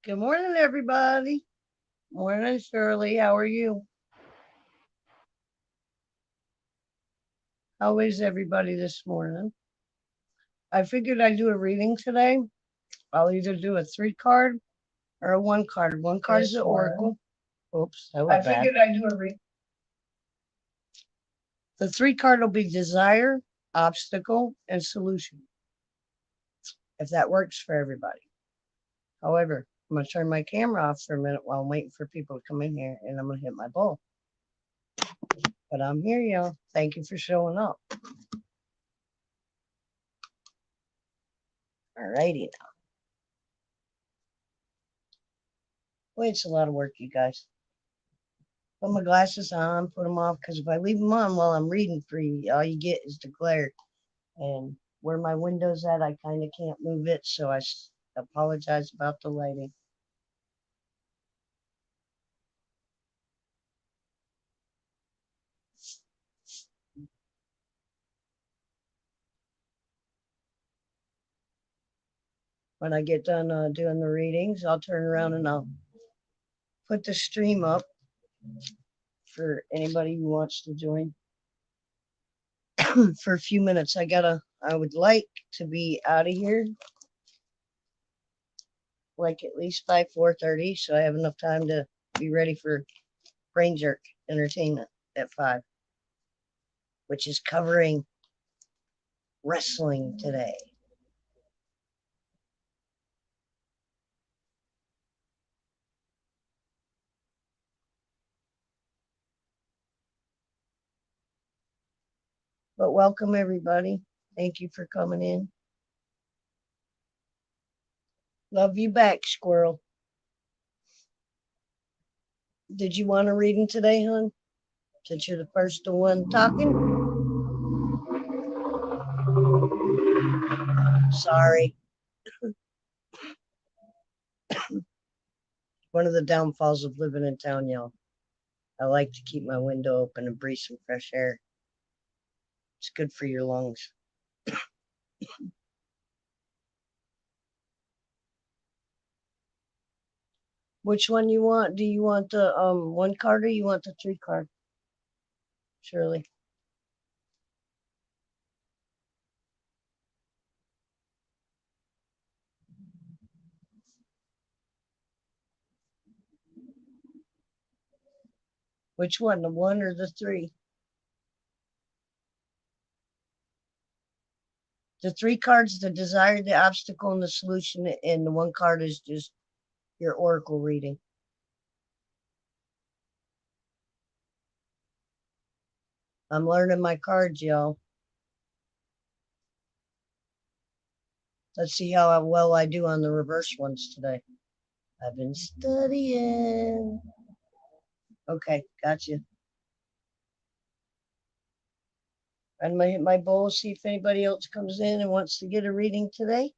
Good morning, everybody. Morning, Shirley. How are you? How is everybody this morning? I figured I'd do a reading today. I'll either do a 3 card or a 1 card. 1 card is the Oracle. Oops, that was bad. I figured I'd do a reading. The 3 card will be desire, obstacle, and solution, if that works for everybody. However, I'm going to turn my camera off for a minute while I'm waiting for people to come in here, and I'm going to hit my bowl. But I'm here, y'all. Thank you for showing up. All righty now. Boy, it's a lot of work, you guys. Put my glasses on, put them off, because if I leave them on while I'm reading for you, all you get is the glare. And where my window's at, I kind of can't move it, so I apologize about the lighting. When I get done doing the readings, I'll turn around and I'll put the stream up for anybody who wants to join. For a few minutes, I would like to be out of here like at least by 4:30, so I have enough time to be ready for Brain Jerk Entertainment at 5, which is covering wrestling today. But welcome, everybody. Thank you for coming in. Love you back, squirrel. Did you want a reading today, hon? Since you're the first one talking? Sorry. One of the downfalls of living in town, y'all. I like to keep my window open and breathe some fresh air. It's good for your lungs. Which one you want? Do you want the 1 card or you want the 3 card? Shirley. Which one, the 1 or the 3? The 3 cards, the desire, the obstacle, and the solution, and the 1 card is just your oracle reading. I'm learning my cards, y'all. Let's see how well I do on the reverse ones today. I've been studying. Okay, gotcha. I'm gonna hit my bowl, see if anybody else comes in and wants to get a reading today.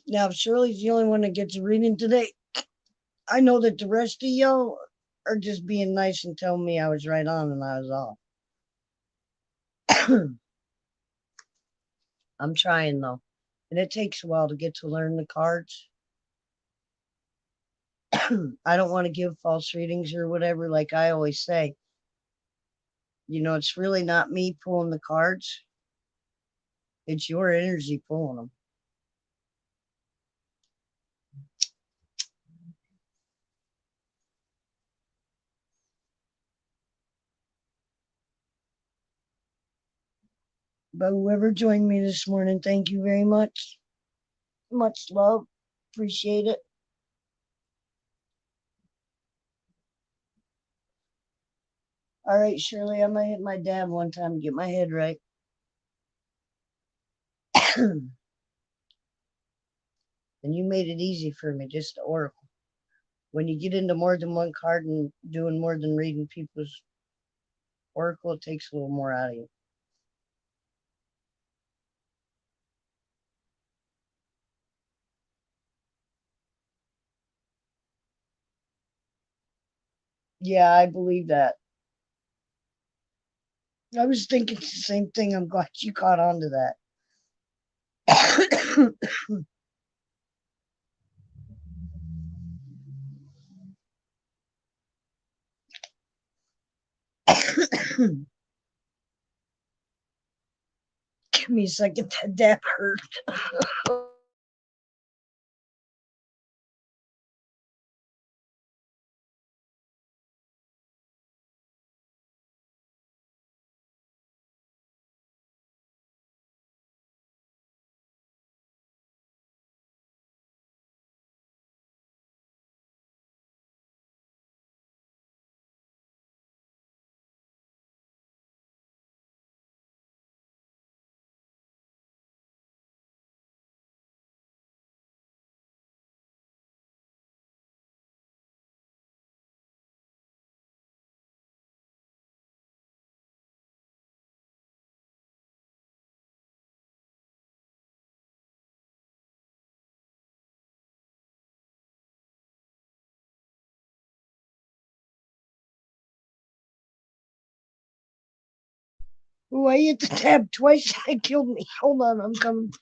Now, if Shirley's the only one that gets a reading today, I know that the rest of y'all are just being nice and telling me I was right on and I was off. I'm trying though, and it takes a while to get to learn the cards. I don't want to give false readings or whatever, like I always say. You know, it's really not me pulling the cards, it's your energy pulling them. But whoever joined me this morning, thank you very much. Much love. Appreciate it. All right, Shirley, I'm going to hit my dab one time to get my head right. And you made it easy for me, just the oracle. When you get into more than 1 card and doing more than reading people's oracle, it takes a little more out of you. Yeah, I believe that. I was thinking the same thing. I'm glad you caught on to that. Give me a second. That dab hurt. Oh, I hit the tab twice. It killed me. Hold on, I'm coming.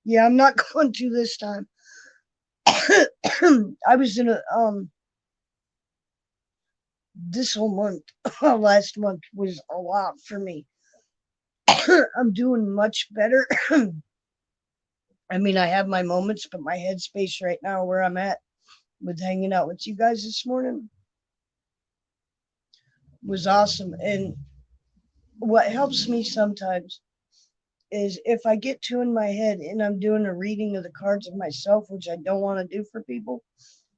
Yeah, I'm not going to this time. I was in a this whole month, last month was a lot for me. I'm doing much better. I mean, I have my moments, but my headspace right now, where I'm at with hanging out with you guys this morning, was awesome. And what helps me sometimes is if I get too in my head and I'm doing a reading of the cards of myself, which I don't want to do for people,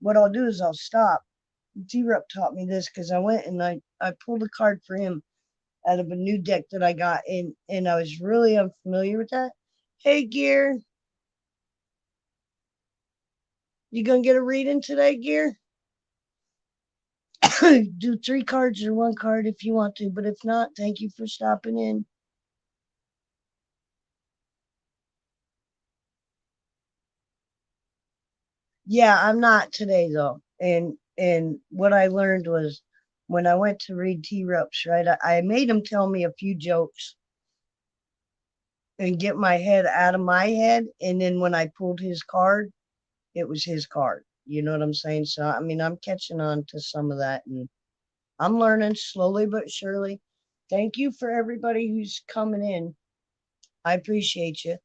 what I'll do is I'll stop. D-Rep taught me this because I went and I pulled a card for him out of a new deck that I got in, and I was really unfamiliar with that. Hey, Gear, you gonna get a reading today, Gear? Do 3 cards or 1 card if you want to, but if not, thank you for stopping in. Yeah, I'm not today though. And what I learned was when I went to read T-Reps, right? I made him tell me a few jokes and get my head out of my head. And then when I pulled his card, it was his card. You know what I'm saying? So I mean, I'm catching on to some of that, and I'm learning slowly but surely. Thank you for everybody who's coming in. I appreciate you.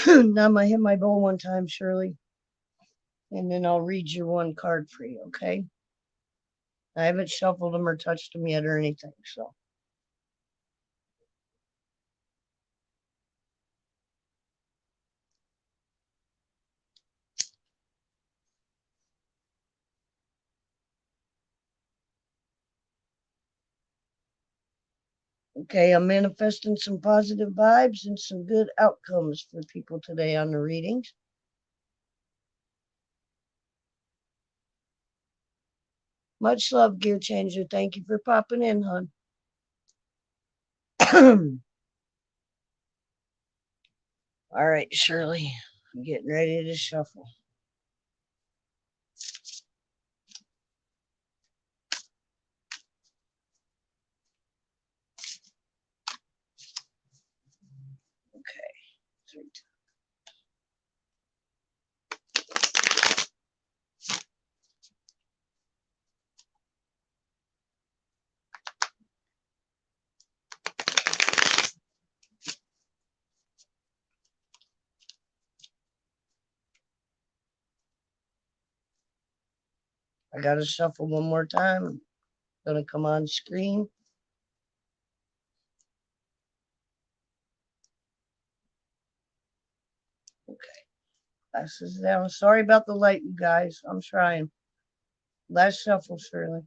Now I'm gonna hit my bowl one time, Shirley, and then I'll read your 1 card for you, okay? I haven't shuffled them or touched them yet or anything, so. Okay, I'm manifesting some positive vibes and some good outcomes for people today on the readings. Much love, Gear Changer. Thank you for popping in, hon. All right, Shirley, I'm getting ready to shuffle. Okay, 3 times. I got to shuffle one more time. I'm going to come on screen. Okay, glasses down. Sorry about the light, you guys. I'm trying. Last shuffle, Shirley.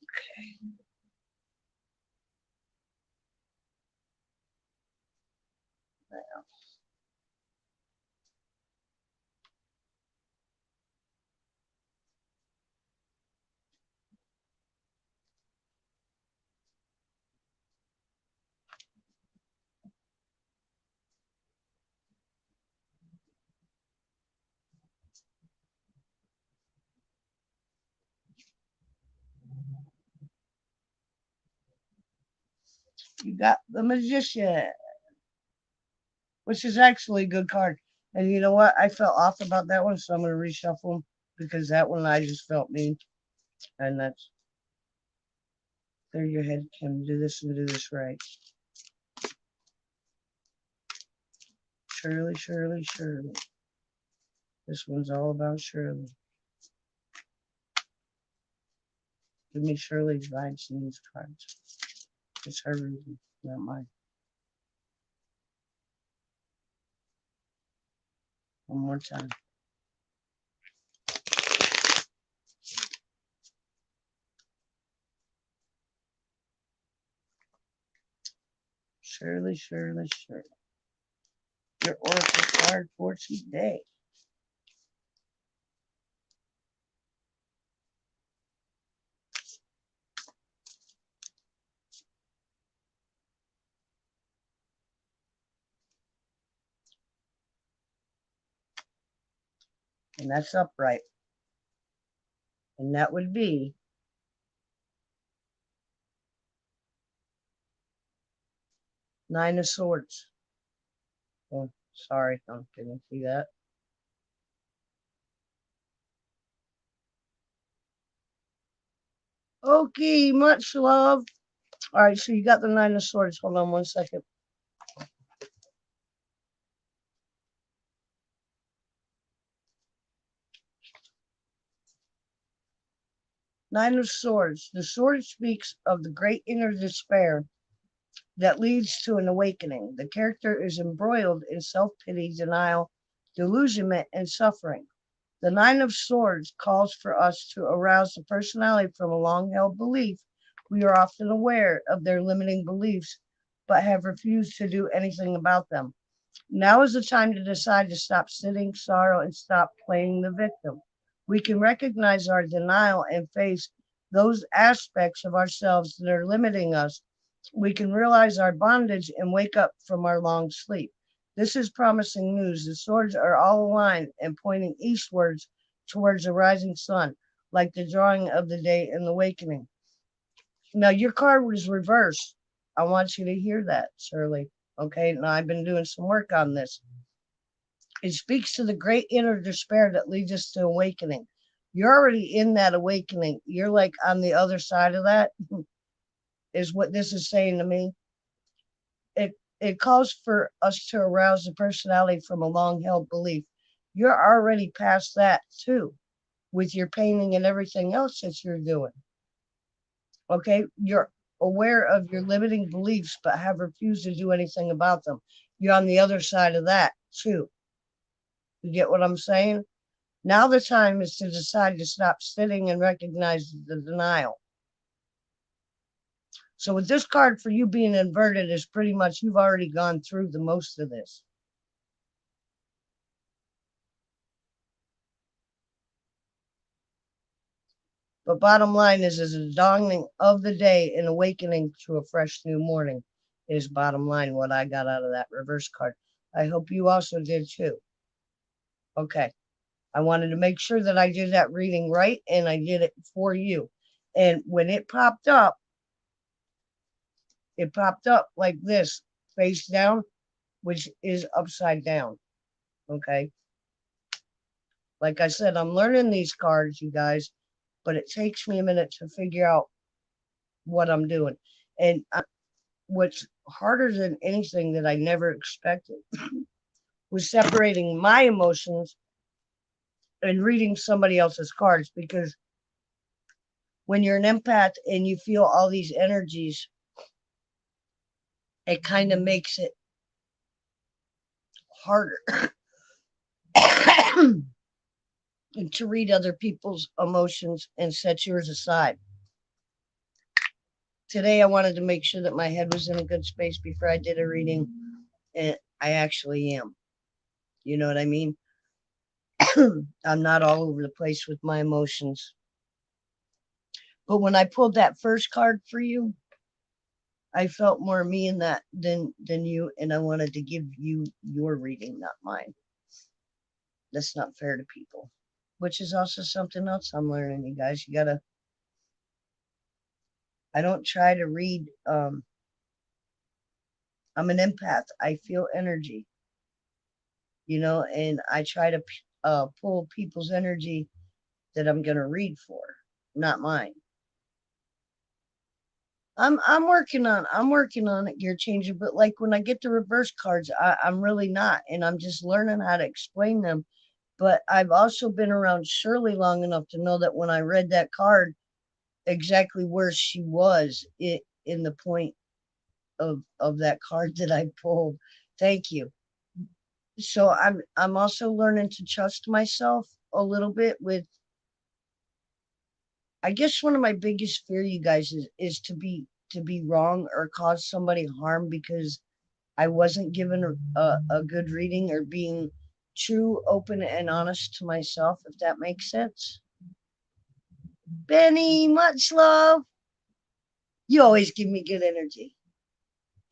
Okay. You got the Magician, which is actually a good card. And you know what? I felt off about that one, so I'm going to reshuffle them because that one I just felt mean. And that's clear your head, Kim. Do this and do this right. Shirley, Shirley, Shirley. This one's all about Shirley. Give me Shirley's vibes in these cards. It's her reading, not mine. One more time. Shirley, Shirley, Shirley. Your oracle card for today. And that's upright. And that would be Nine of Swords. Oh, sorry, I didn't see that. Okay, much love. All right, so you got the Nine of Swords. Hold on one second. Nine of Swords. The sword speaks of the great inner despair that leads to an awakening. The character is embroiled in self-pity, denial, delusionment, and suffering. The Nine of Swords calls for us to arouse the personality from a long-held belief. We are often aware of their limiting beliefs, but have refused to do anything about them. Now is the time to decide to stop sitting sorrow and stop playing the victim. We can recognize our denial and face those aspects of ourselves that are limiting us. We can realize our bondage and wake up from our long sleep. This is promising news. The swords are all aligned and pointing eastwards towards the rising sun, like the drawing of the day and the awakening. Now, your card was reversed. I want you to hear that, Shirley. Okay, now I've been doing some work on this. It speaks to the great inner despair that leads us to awakening. You're already in that awakening. You're like on the other side of that, is what this is saying to me. It calls for us to arouse the personality from a long held belief. You're already past that too, with your painting and everything else that you're doing. Okay, you're aware of your limiting beliefs, but have refused to do anything about them. You're on the other side of that too. You get what I'm saying? Now the time is to decide to stop sitting and recognize the denial. So with this card for you being inverted is pretty much you've already gone through the most of this. But bottom line is a dawning of the day and awakening to a fresh new morning is bottom line what I got out of that reverse card. I hope you also did too. Okay. I wanted to make sure that I did that reading right and I did it for you. And when it popped up like this, face down, which is upside down. Okay. Like I said, I'm learning these cards, you guys, but it takes me a minute to figure out what I'm doing. And what's harder than anything that I never expected was separating my emotions and reading somebody else's cards, because when you're an empath and you feel all these energies, it kind of makes it harder to read other people's emotions and set yours aside. Today, I wanted to make sure that my head was in a good space before I did a reading, and I actually am. You know what I mean? I'm not all over the place with my emotions. But when I pulled that first card for you, I felt more me in that than you, and I wanted to give you your reading, not mine. That's not fair to people, which is also something else I'm learning, you guys. I don't try to read I'm an empath. I feel energy, and I try to pull people's energy that I'm going to read for, not mine. I'm working on it, gear changer, but like when I get the reverse cards, I'm really not, and I'm just learning how to explain them. But I've also been around Shirley long enough to know that when I read that card, exactly where she was in the point of that card that I pulled. Thank you. So I'm also learning to trust myself a little bit with, I guess one of my biggest fear, you guys, is to be wrong or cause somebody harm because I wasn't given a good reading or being true, open, and honest to myself, if that makes sense. Benny, much love. You always give me good energy.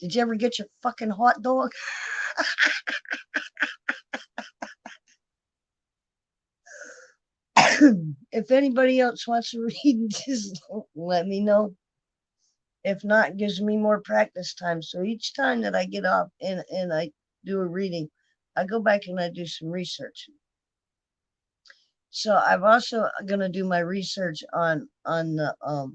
Did you ever get your fucking hot dog? If anybody else wants to read, just let me know. If not, it gives me more practice time. So each time that I get up and I do a reading, I go back and I do some research. So I'm also gonna do my research on the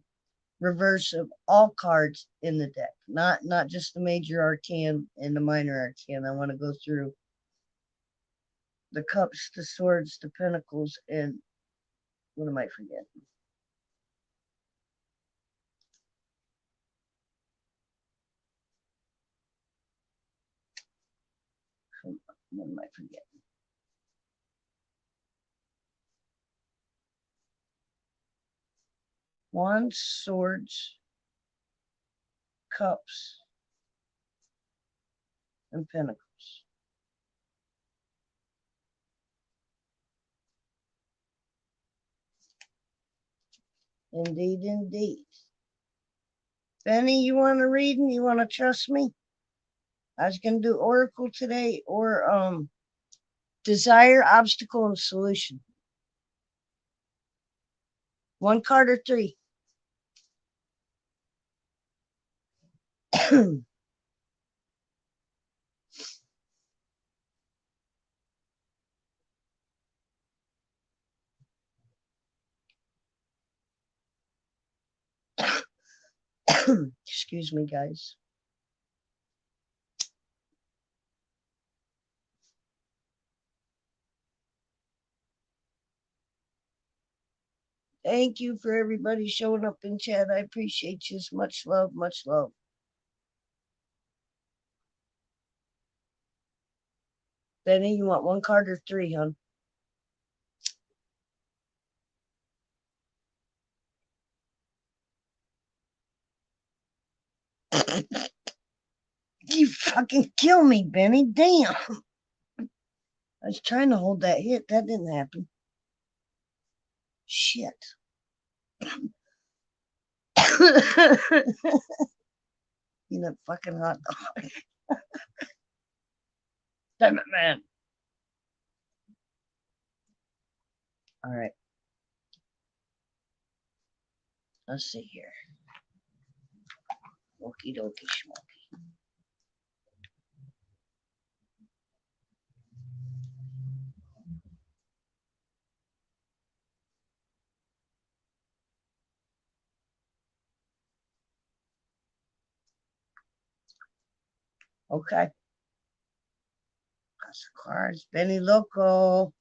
reverse of all cards in the deck, not just the major arcane and the minor arcane. I want to go through the cups, the swords, the pentacles, and what am I forgetting? What am I forgetting? Wands, swords, cups, and pentacles. Indeed, indeed. Benny, you want to read and you want to trust me? I was going to do Oracle today or Desire, Obstacle, and Solution. One card or three? Excuse me, guys. Thank you for everybody showing up in chat. I appreciate you. Much love, much love. Benny, you want one card or three, hon? You fucking kill me, Benny. Damn. I was trying to hold that hit. That didn't happen. Shit. You know, fucking hot dog. Damn it, man. All right. Let's see here. Okie dokie schmoky. Okay. House of Cards. Benny Loco.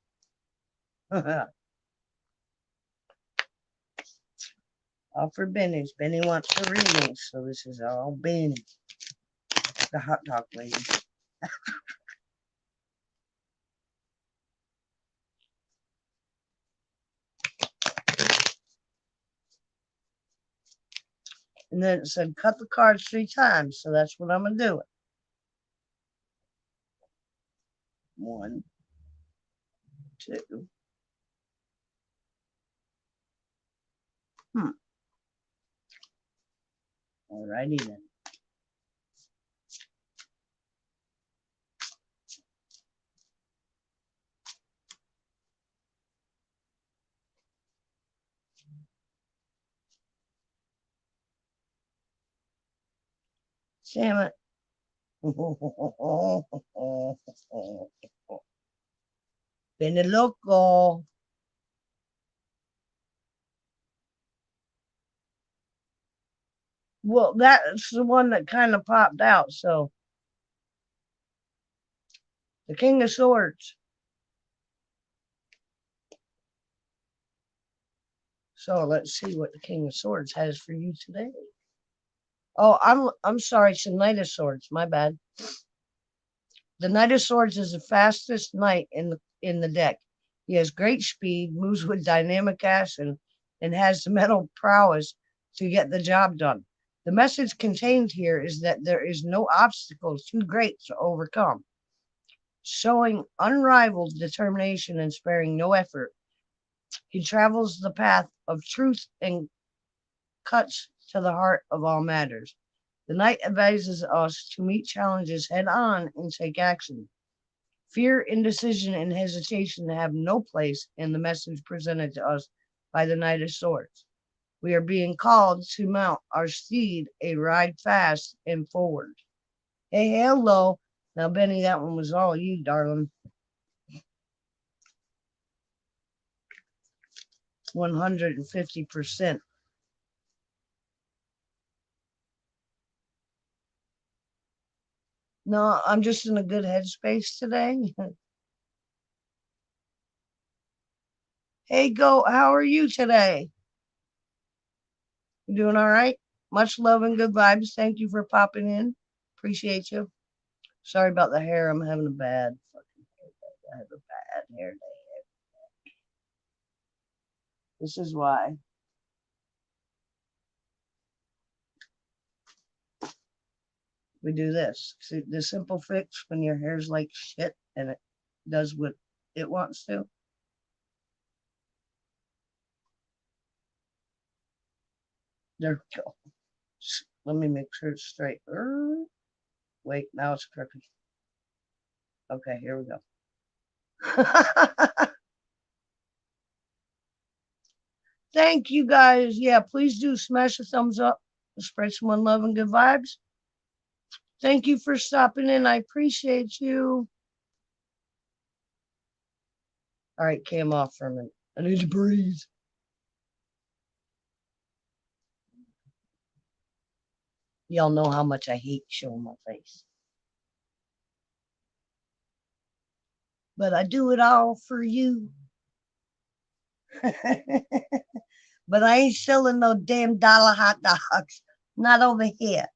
All for Benny's. Benny wants the readings, so this is all Benny. The hot dog lady. And then it said cut the cards 3 times, so that's what I'm going to do. 1, 2. Alrighty then. Damn it. Been a loco. Well, that's the one that kind of popped out. So, the King of Swords. So let's see what the King of Swords has for you today. Oh, I'm sorry. It's the Knight of Swords. My bad. The Knight of Swords is the fastest knight in the deck. He has great speed, moves with dynamic action, and has the mental prowess to get the job done. The message contained here is that there is no obstacle too great to overcome. Showing unrivaled determination and sparing no effort, he travels the path of truth and cuts to the heart of all matters. The knight advises us to meet challenges head on and take action. Fear, indecision, and hesitation have no place in the message presented to us by the Knight of Swords. We are being called to mount our steed, a ride fast and forward. Hey, hello. Now, Benny, that one was all you, darling. 150%. No, I'm just in a good headspace today. Hey, Go, how are you today? You doing all right? Much love and good vibes. Thank you for popping in. Appreciate you. Sorry about the hair. I'm having a bad fucking hair day. I have a bad hair day. This is why. We do this. See, the simple fix when your hair's like shit and it does what it wants to. There we go. Let me make sure it's straight. Wait, now it's crooked. Okay, here we go. Thank you guys. Yeah, please do smash a thumbs up. Spread some love and good vibes. Thank you for stopping in. I appreciate you. All right, cam off for a minute. I need to breathe. Y'all know how much I hate showing my face. But I do it all for you. But I ain't selling no damn dollar hot dogs. Not over here.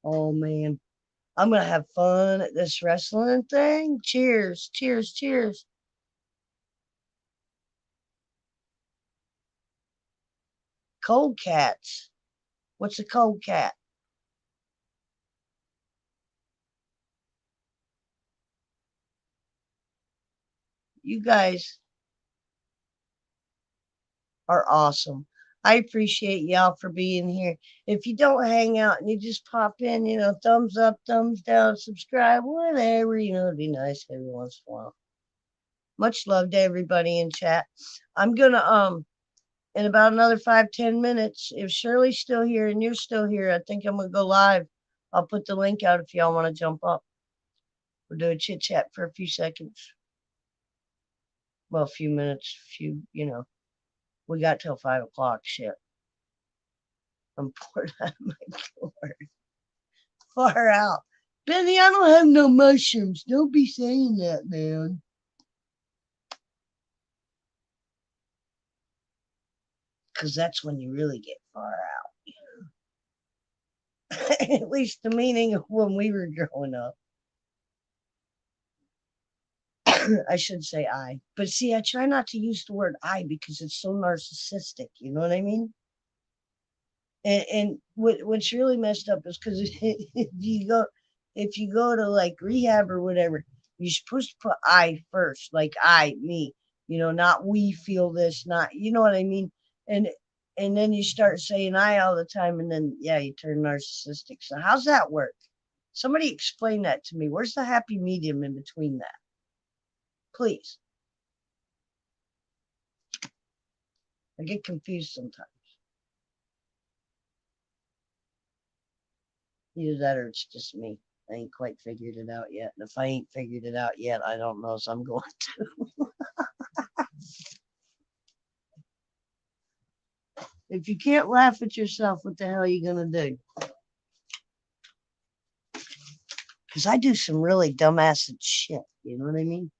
Oh, man. I'm going to have fun at this wrestling thing. Cheers, cheers, cheers. Cold cats. What's a cold cat? You guys are awesome. I appreciate y'all for being here. If you don't hang out and you just pop in, thumbs up, thumbs down, subscribe, whatever, it'd be nice every once in a while. Much love to everybody in chat. I'm gonna in about another 5-10 minutes, if Shirley's still here and you're still here, I think I'm gonna go live. I'll put the link out if y'all want to jump up. We'll do a chit chat for a few seconds. Well, a few minutes, we got till 5 o'clock. Shit. I'm bored out of my gourd. Far out. Benny, I don't have no mushrooms. Don't be saying that, man. Because that's when you really get far out. At least the meaning of when we were growing up. I should say I. But see, I try not to use the word I because it's so narcissistic. You know what I mean? And what's really messed up is because if you go to like rehab or whatever, you're supposed to put I first, like I, me, not we feel this, not, you know what I mean? And then you start saying I all the time, and then yeah, you turn narcissistic. So how's that work? Somebody explain that to me. Where's the happy medium in between that? Please. I get confused sometimes. Either that or it's just me. I ain't quite figured it out yet. And if I ain't figured it out yet, I don't know, so I'm going to. If you can't laugh at yourself, what the hell are you going to do? Because I do some really dumbass shit. You know what I mean?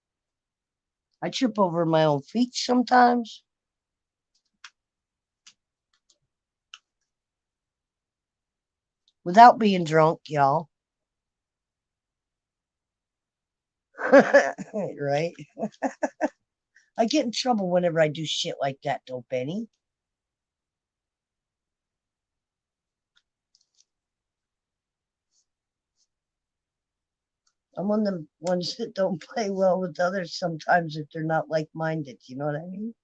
I trip over my own feet sometimes. Without being drunk, y'all. Right? I get in trouble whenever I do shit like that, don't Benny? I'm one of the ones that don't play well with others sometimes if they're not like-minded. You know what I mean?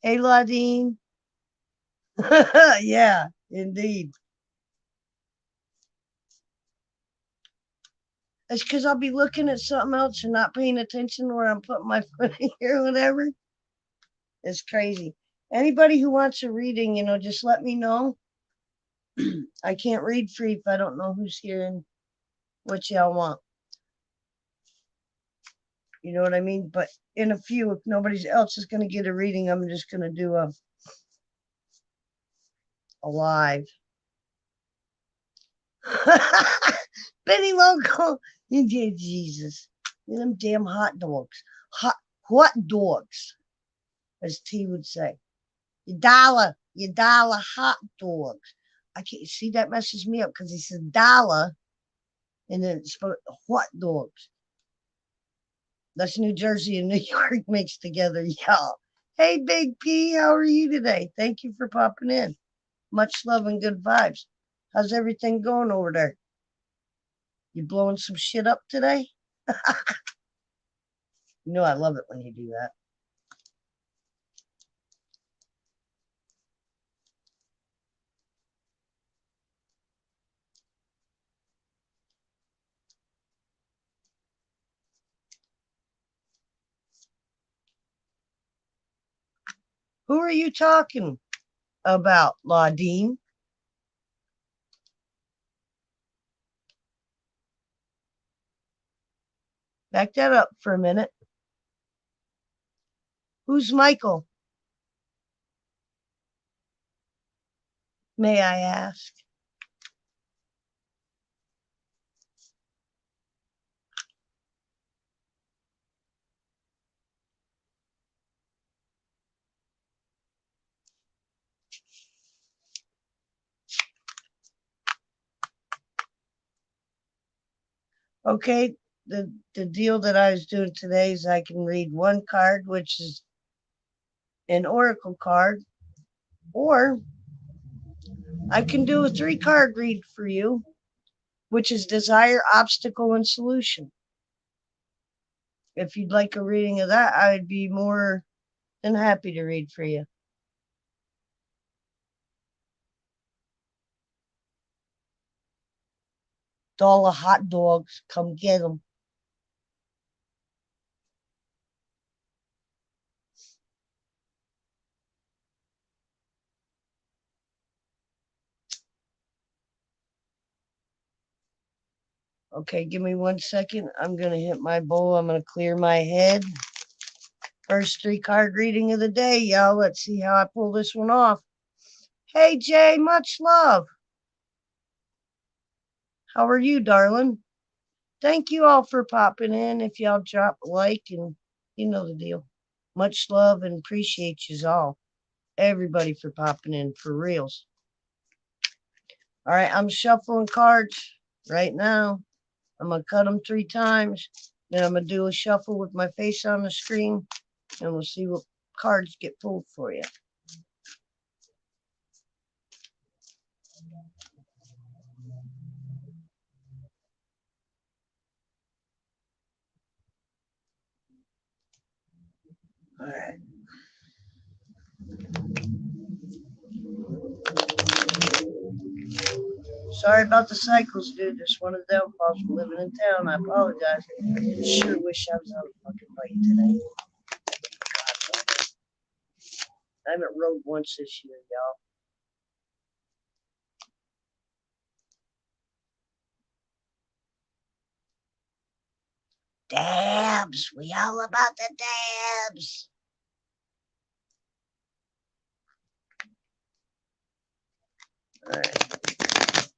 Hey, Ladine. Yeah, indeed. It's because I'll be looking at something else and not paying attention where I'm putting my foot in here or whatever. It's crazy. Anybody who wants a reading, just let me know. I can't read free if I don't know who's here and what y'all want. You know what I mean? But in a few, if nobody else is going to get a reading, I'm just going to do a live. Benny Loco, Jesus, them damn hot dogs, hot dogs, as T would say. Your dollar hot dogs. I can't see that messes me up because he says dollar, and then it's hot dogs. That's New Jersey and New York mixed together, y'all. Hey, Big P, how are you today? Thank you for popping in. Much love and good vibes. How's everything going over there? You blowing some shit up today? You know I love it when you do that. Who are you talking about, Laudine? Back that up for a minute. Who's Michael? May I ask? Okay, the deal that I was doing today is I can read one card, which is an oracle card, or I can do a 3-card read for you, which is desire, obstacle, and solution. If you'd like a reading of that, I'd be more than happy to read for you. $1 hot dogs, come get them. Okay, give me 1 second. I'm going to hit my bowl. I'm going to clear my head. First 3-card reading of the day, y'all. Let's see how I pull this one off. Hey, Jay, much love. How are you, darling? Thank you all for popping in. If y'all drop a like, and you know the deal. Much love and appreciate yous all. Everybody for popping in, for reals. All right, I'm shuffling cards right now. I'm going to cut them 3 times. Then I'm going to do a shuffle with my face on the screen. And we'll see what cards get pulled for you. All right. Sorry about the cycles, dude. Just one of the downfalls from living in town. I apologize. I sure wish I was on a fucking bike today. I haven't rode once this year, y'all. Dabs. We all about the dabs. All right.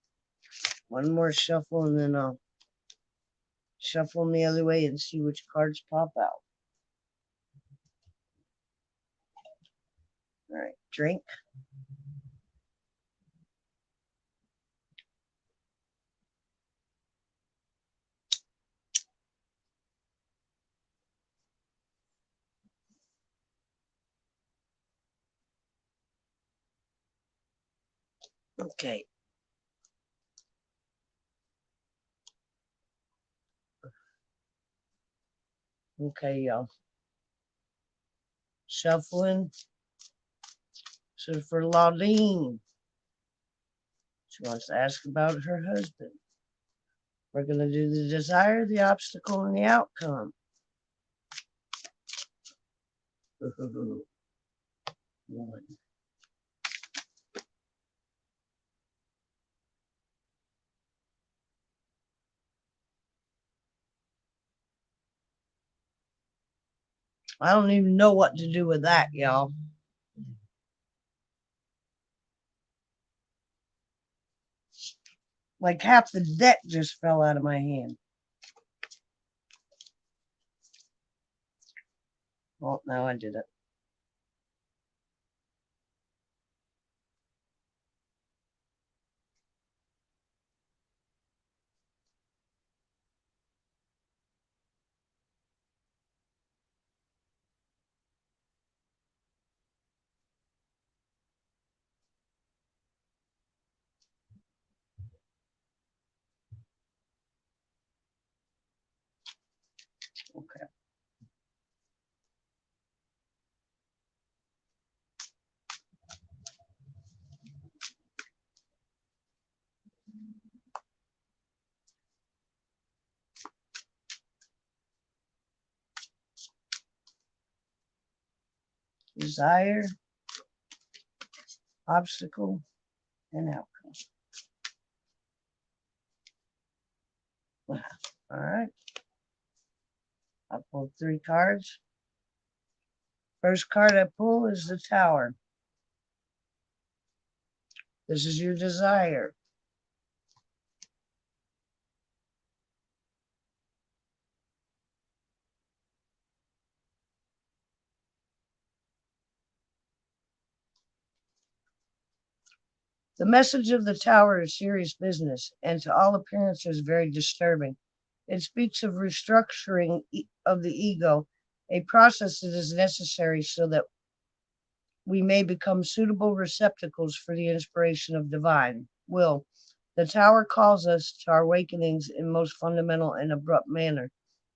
One more shuffle, and then I'll shuffle them the other way and see which cards pop out. All right. Drink. Okay. Okay, y'all. Shuffling. So for Laudine, she wants to ask about her husband. We're going to do the desire, the obstacle, and the outcome. One. I don't even know what to do with that, y'all. Like half the deck just fell out of my hand. Well, now I did it. Okay. Desire, obstacle, and outcome. Wow. All right. I pulled 3 cards. First card I pull is the Tower. This is your desire. The message of the Tower is serious business, and to all appearances very disturbing. It speaks of restructuring of the ego, a process that is necessary so that we may become suitable receptacles for the inspiration of divine will. The Tower calls us to our awakenings in most fundamental and abrupt manner.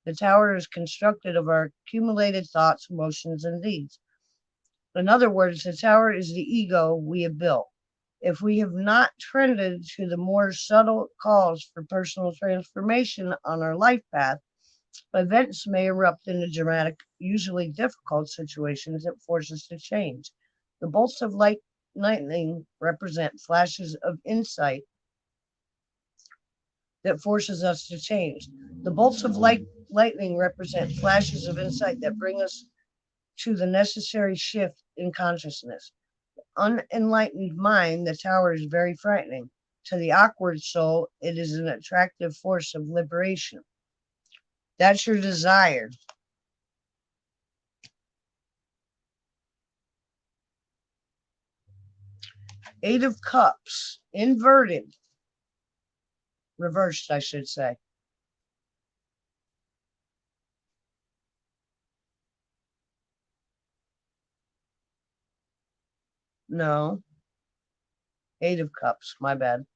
The Tower is constructed of our accumulated thoughts, emotions, and deeds. In other words, the Tower is the ego we have built. If we have not trended to the more subtle calls for personal transformation on our life path, events may erupt into dramatic, usually difficult situations that force us to change. The bolts of lightning represent flashes of insight that forces us to change. The bolts of lightning represent flashes of insight that bring us to the necessary shift in consciousness. Unenlightened mind, the Tower is very frightening. To the awkward soul, it is an attractive force of liberation. That's your desire. Eight of Cups, inverted, reversed, I should say. No, Eight of Cups, my bad.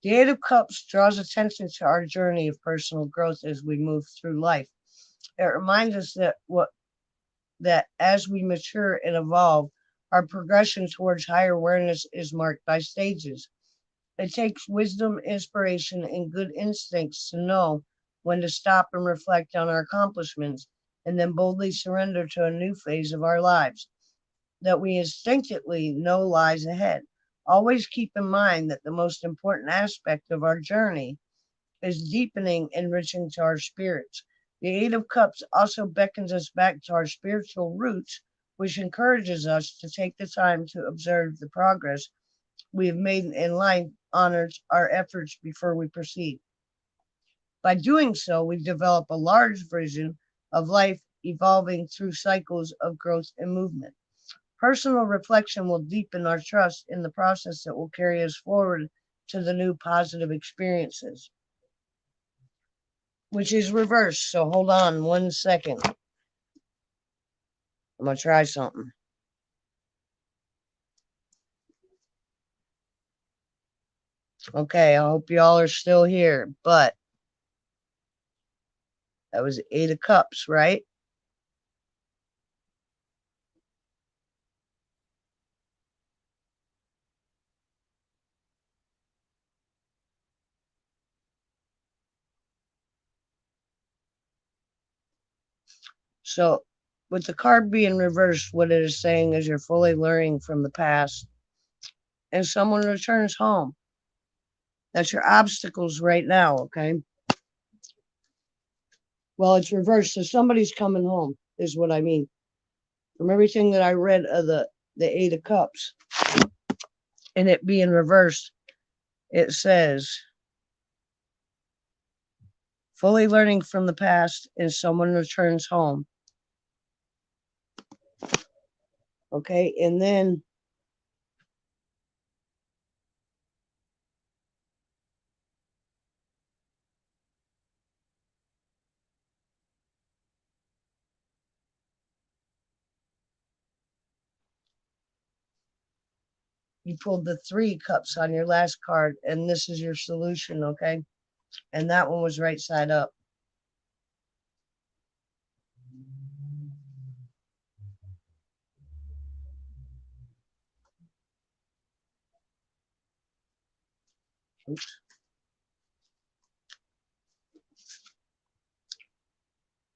The Eight of Cups draws attention to our journey of personal growth as we move through life. It reminds us that as we mature and evolve, our progression towards higher awareness is marked by stages. It takes wisdom, inspiration, and good instincts to know when to stop and reflect on our accomplishments and then boldly surrender to a new phase of our lives that we instinctively know lies ahead. Always keep in mind that the most important aspect of our journey is deepening, enriching to our spirits. The Eight of Cups also beckons us back to our spiritual roots, which encourages us to take the time to observe the progress we have made in life, honors our efforts before we proceed. By doing so, we develop a large vision of life evolving through cycles of growth and movement. Personal reflection will deepen our trust in the process that will carry us forward to the new positive experiences, which is reversed. So hold on 1 second. I'm going to try something. Okay, I hope y'all are still here, but that was Eight of Cups, right? So, with the card being reversed, what it is saying is you're fully learning from the past and someone returns home. That's your obstacles right now, okay? Well, it's reversed, so somebody's coming home, is what I mean. From everything that I read of the Eight of Cups and it being reversed, it says fully learning from the past and someone returns home. Okay, and then you pulled the Three Cups on your last card, and this is your solution, okay? And that one was right side up. Oops.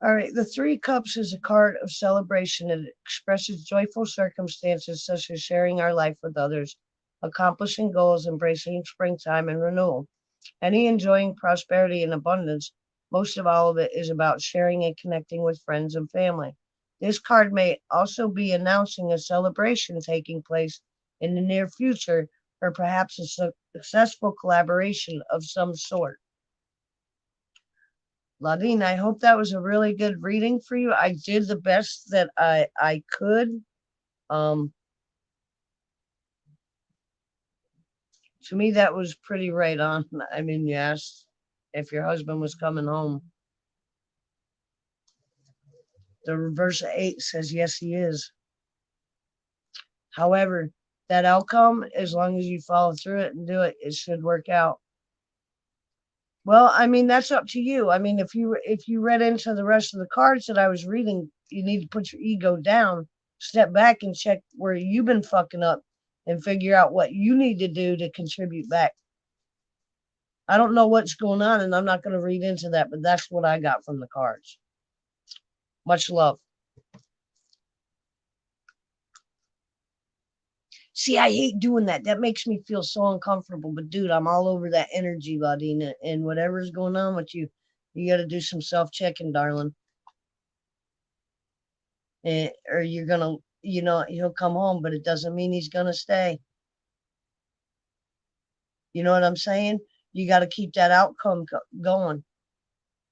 All right, the Three Cups is a card of celebration. It expresses joyful circumstances such as sharing our life with others, accomplishing goals, embracing springtime and renewal. Any enjoying prosperity and abundance, most of all of it is about sharing and connecting with friends and family. This card may also be announcing a celebration taking place in the near future or perhaps a successful collaboration of some sort. Ladine, I hope that was a really good reading for you. I did the best that I could. Um, to me, that was pretty right on. I mean, you asked if your husband was coming home. The reverse of eight says yes, he is. However, that outcome, as long as you follow through it and do it, it should work out. Well, I mean, that's up to you. I mean, if you read into the rest of the cards that I was reading, you need to put your ego down, step back and check where you've been fucking up and figure out what you need to do to contribute back. I don't know what's going on and I'm not going to read into that, but that's what I got from the cards. Much love. See, I hate doing that. That makes me feel so uncomfortable. But dude, I'm all over that energy, Ladina, and whatever's going on with you, you got to do some self-checking, darling. Or you're gonna, he'll come home, but it doesn't mean he's gonna stay. You know what I'm saying? You got to keep that outcome going.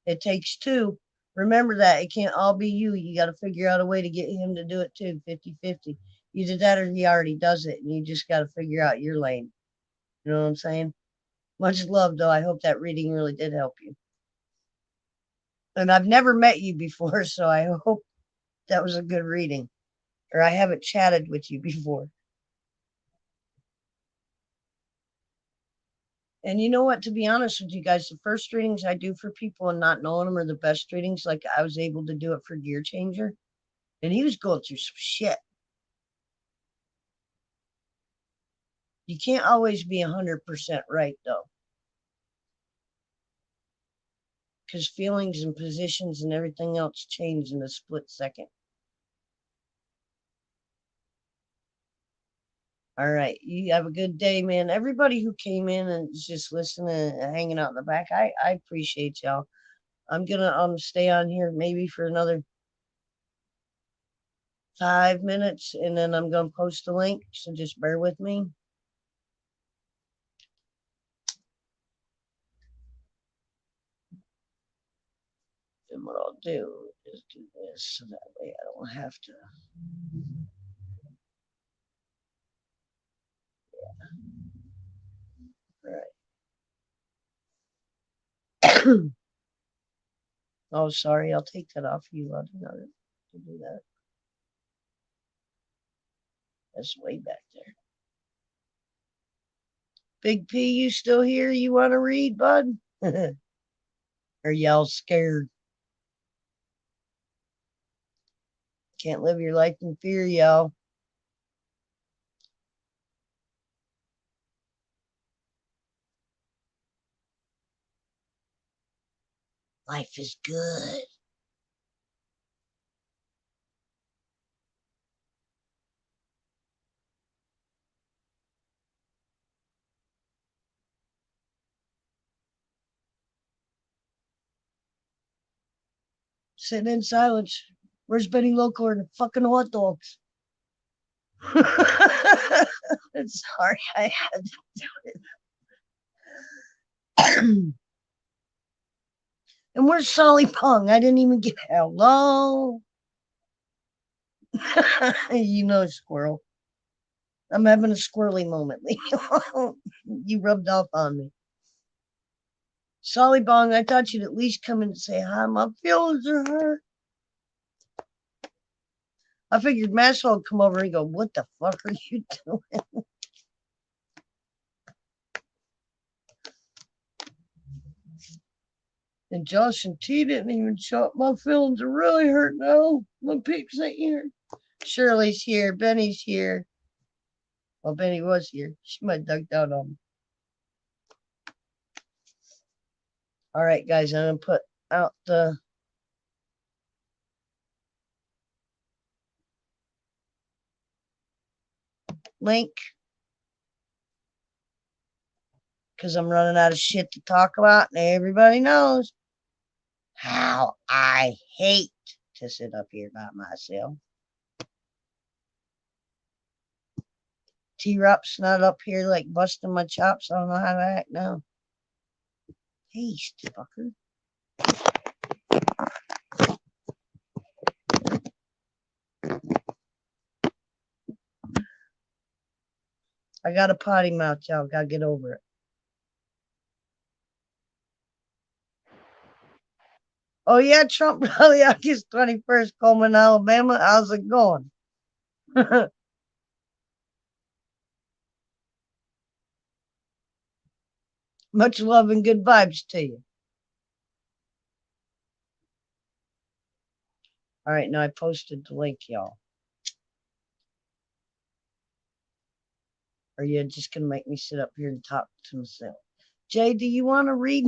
It takes two. Remember that it can't all be you. You got to figure out a way to get him to do it too, 50-50. Either that or he already does it, and you just got to figure out your lane. You know what I'm saying? Much love, though. I hope that reading really did help you. And I've never met you before, so I hope that was a good reading. Or I haven't chatted with you before. And you know what? To be honest with you guys, the first readings I do for people and not knowing them are the best readings. Like I was able to do it for Gear Changer, and he was going through some shit. You can't always be 100% right, though, because feelings and positions and everything else change in a split second. All right. You have a good day, man. Everybody who came in and is just listening and hanging out in the back, I appreciate y'all. I'm gonna stay on here maybe for another 5 minutes, and then I'm gonna post the link. So just bear with me. And what I'll do is do this so that way I don't have to. Yeah. All right. Oh, sorry. I'll take that off you. I didn't know to do that. That's way back there. Big P, you still here? You want to read, bud? Or y'all scared? Can't live your life in fear, y'all. Life is good. Sitting in silence. Where's Benny Loco and the fucking hot dogs? Sorry, I had to do it. And where's Solly Pong? I didn't even get hello. You know, squirrel. I'm having a squirrely moment. You rubbed off on me. Solly Bong, I thought you'd at least come in and say hi. My feelings are hurt. I figured Maxwell would come over and go, what the fuck are you doing? And Josh and T didn't even show up. My feelings are really hurt now. My peeps ain't here. Shirley's here. Benny's here. Well, Benny was here. She might have ducked out on me. All right, guys, I'm going to put out the link because I'm running out of shit to talk about, and everybody knows how I hate to sit up here by myself. T-Rup's not up here like busting my chops. I don't know how to act now. Hey, fucker. I got a potty mouth, y'all. Gotta get over it. Oh, yeah, Trump rally August 21st, Coleman, Alabama. How's it going? Much love and good vibes to you. All right, now I posted the link, y'all. Or you're just going to make me sit up here and talk to myself. Jay, do you want to read?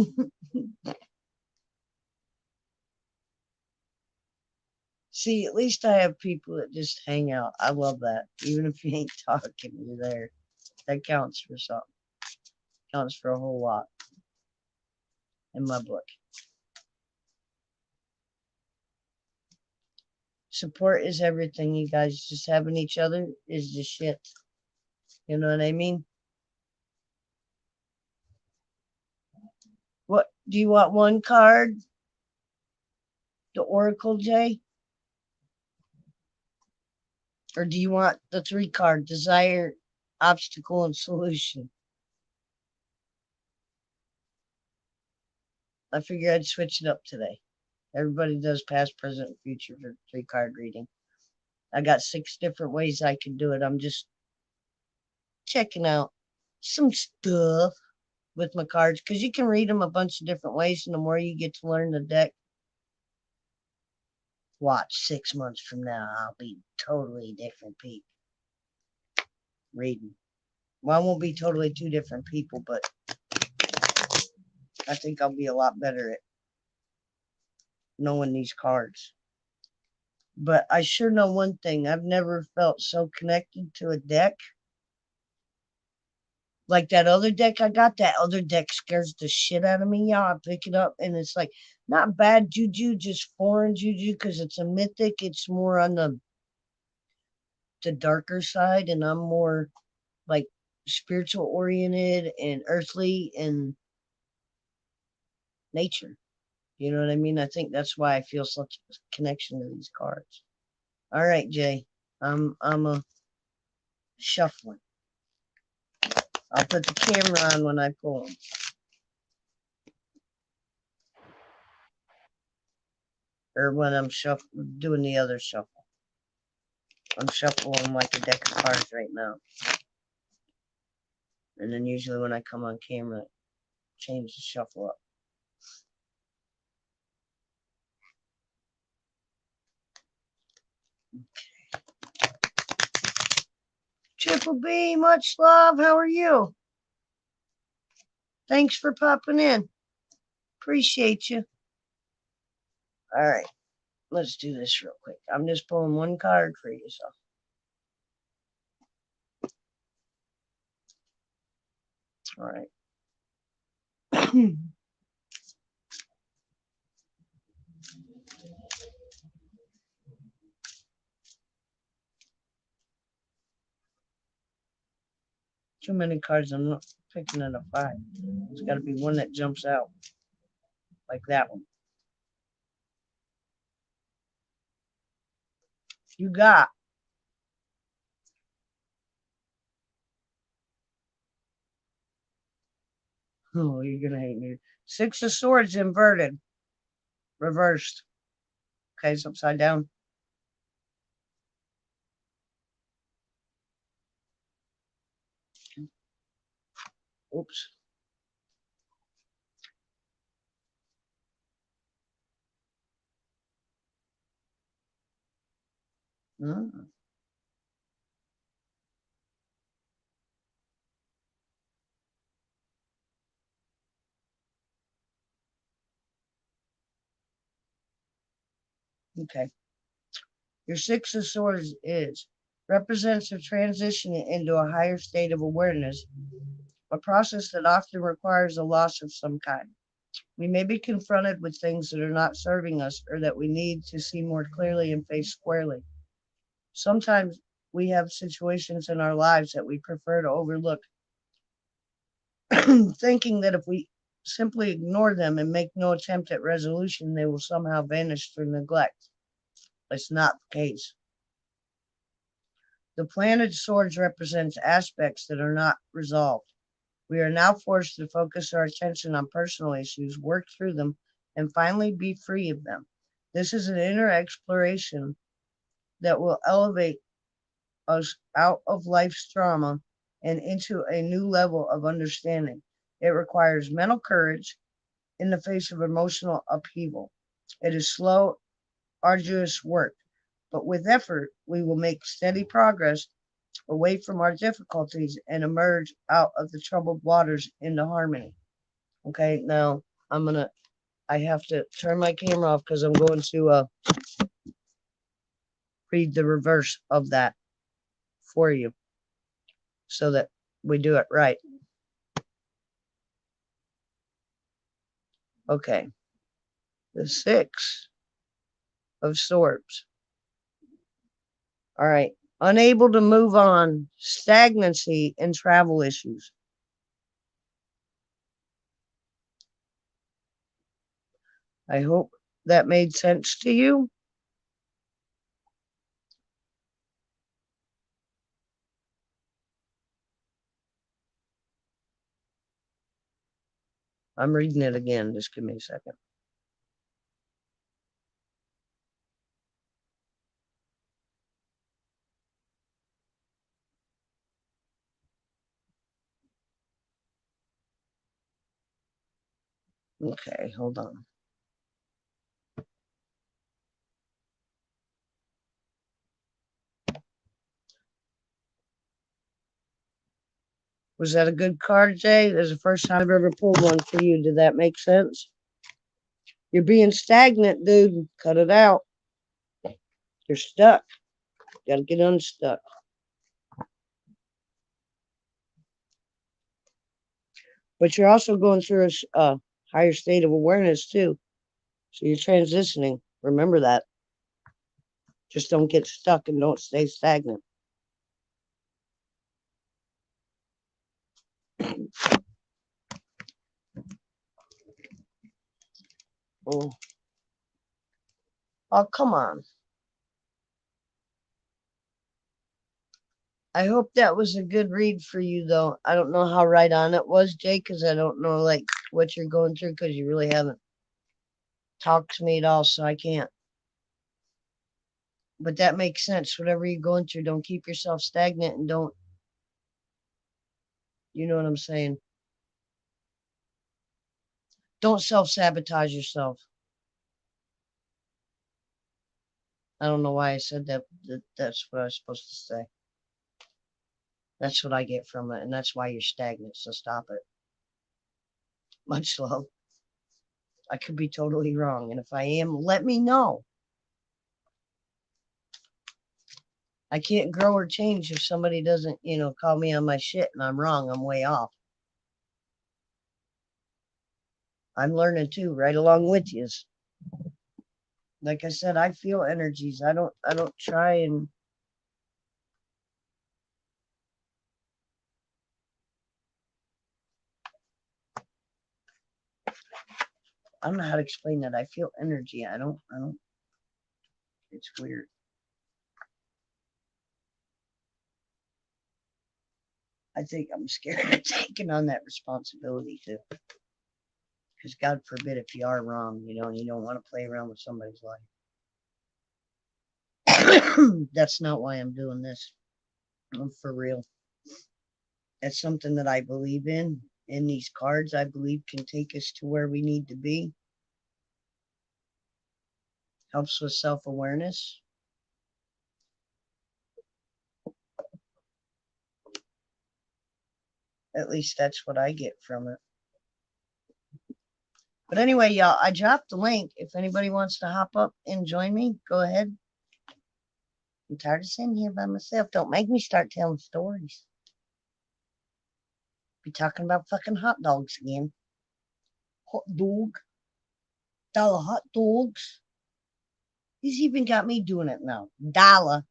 See, at least I have people that just hang out. I love that. Even if you ain't talking, you're there. That counts for something. Counts for a whole lot in my book. Support is everything, you guys. Just having each other is the shit. You know what I mean? What do you want? One card? The Oracle, Jay? Or do you want the 3 card? Desire, obstacle, and solution. I figured I'd switch it up today. Everybody does past, present, future for 3 card reading. I got 6 different ways I can do it. I'm just checking out some stuff with my cards because you can read them a bunch of different ways, and the more you get to learn the deck, watch 6 months from now, I'll be totally different people reading. Well, I won't be totally 2 different people, but I think I'll be a lot better at knowing these cards. But I sure know one thing. I've never felt so connected to a deck Like that other deck I got, that other deck scares the shit out of me. Yeah, I pick it up and it's like not bad juju, just foreign juju because it's a mythic. It's more on the darker side, and I'm more like spiritual oriented and earthly and nature. You know what I mean? I think that's why I feel such a connection to these cards. All right, Jay. I'm a shuffling. I'll put the camera on when I pull them. Or when I'm doing the other shuffle. I'm shuffling like a deck of cards right now. And then usually when I come on camera, change the shuffle up. Triple B, much love. How are you? Thanks for popping in. Appreciate you. All right, let's do this real quick. I'm just pulling one card for you, so. All right. Too many cards. I'm not picking at a 5. It's got to be one that jumps out, like that one. You got. Oh, you're gonna hate me. 6 of Swords inverted, reversed. Okay, it's upside down. Oops. Mm. Okay. Your 6 of Swords represents a transition into a higher state of awareness, a process that often requires a loss of some kind. We may be confronted with things that are not serving us or that we need to see more clearly and face squarely. Sometimes we have situations in our lives that we prefer to overlook, thinking that if we simply ignore them and make no attempt at resolution, they will somehow vanish through neglect. It's not the case. The planted swords represents aspects that are not resolved. We are now forced to focus our attention on personal issues, work through them, and finally be free of them. This is an inner exploration that will elevate us out of life's trauma and into a new level of understanding. It requires mental courage in the face of emotional upheaval. It is slow, arduous work, but with effort, we will make steady progress away from our difficulties and emerge out of the troubled waters into harmony. Okay, now I have to turn my camera off because I'm going to read the reverse of that for you so that we do it right. Okay, the 6 of Swords. All right, unable to move on, stagnancy, and travel issues. I hope that made sense to you. I'm reading it again. Just give me a second. Okay, hold on. Was that a good card, Jay? That's the first time I've ever pulled one for you. Did that make sense? You're being stagnant, dude. Cut it out. You're stuck. Got to get unstuck. But you're also going through a higher state of awareness too. So you're transitioning. Remember that. Just don't get stuck and don't stay stagnant. Oh, oh, come on. I hope that was a good read for you, though. I don't know how right on it was, Jay, because I don't know like what you're going through because you really haven't talked to me at all, so I can't. But that makes sense. Whatever you're going through, don't keep yourself stagnant and don't, you know what I'm saying? Don't self-sabotage yourself. I don't know why I said that. That's what I was supposed to say. That's what I get from it, and that's why you're stagnant, so stop it. Much love. I could be totally wrong, and if I am, let me know. I can't grow or change if somebody doesn't, call me on my shit and I'm wrong. I'm way off. I'm learning too, right along with you. Like I said, I feel energies. I don't try and I don't know how to explain that. I feel energy. I don't it's weird. I think I'm scared of taking on that responsibility too. Because God forbid if you are wrong, and you don't want to play around with somebody's life. That's not why I'm doing this. I'm for real. It's something that I believe in. And these cards, I believe, can take us to where we need to be. Helps with self-awareness. At least that's what I get from it. But anyway, y'all, I dropped the link. If anybody wants to hop up and join me, go ahead. I'm tired of sitting here by myself. Don't make me start telling stories. Be talking about fucking hot dogs again. Hot dog. Dollar hot dogs. He's even got me doing it now. Dollar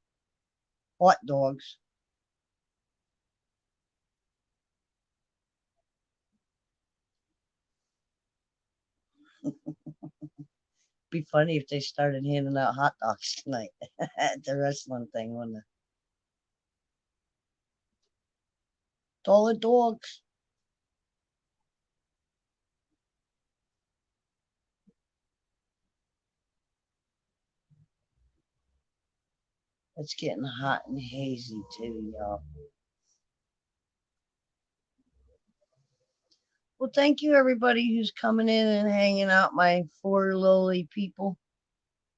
hot dogs. Be funny if they started handing out hot dogs tonight at the wrestling thing, wouldn't it? Dollar dogs. It's getting hot and hazy too, y'all. Well, thank you everybody who's coming in and hanging out, my four lowly people.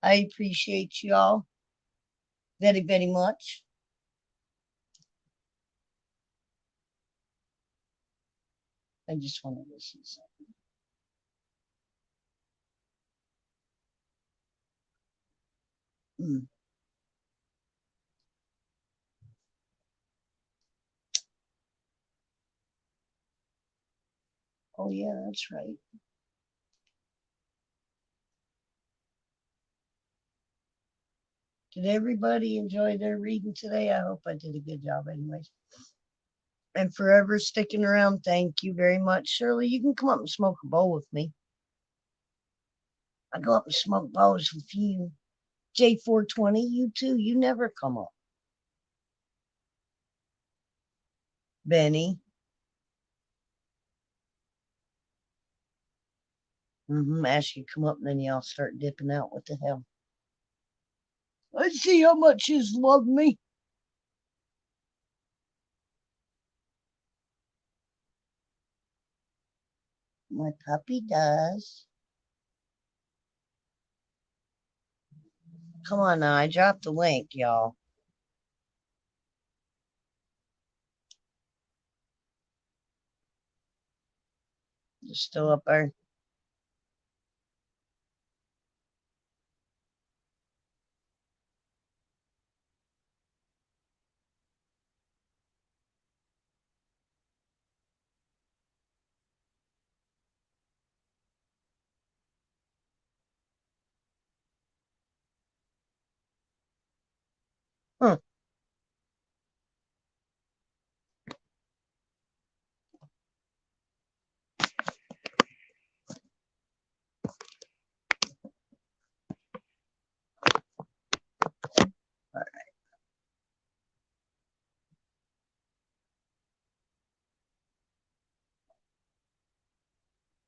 I appreciate you all very, very much. I just want to listen to something. Mm. Oh, yeah, that's right. Did everybody enjoy their reading today? I hope I did a good job, anyways. And forever sticking around, thank you very much. Shirley, you can come up and smoke a bowl with me. I go up and smoke bowls with you. J420, you too. You never come up. Benny. Ask you to come up and then y'all start dipping out. What the hell? Let's see how much you love me. My puppy does. Come on now. I dropped the link, y'all. It's still up there.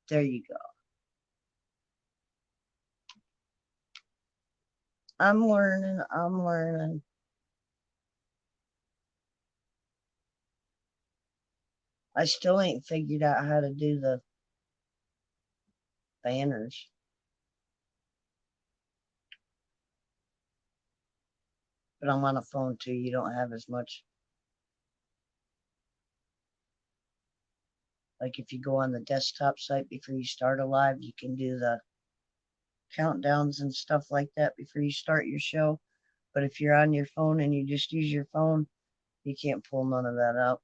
There you go. I'm learning. I'm learning. I still ain't figured out how to do the banners. But I'm on a phone too. You don't have as much. Like if you go on the desktop site before you start a live, you can do the countdowns and stuff like that before you start your show. But if you're on your phone and you just use your phone, you can't pull none of that up.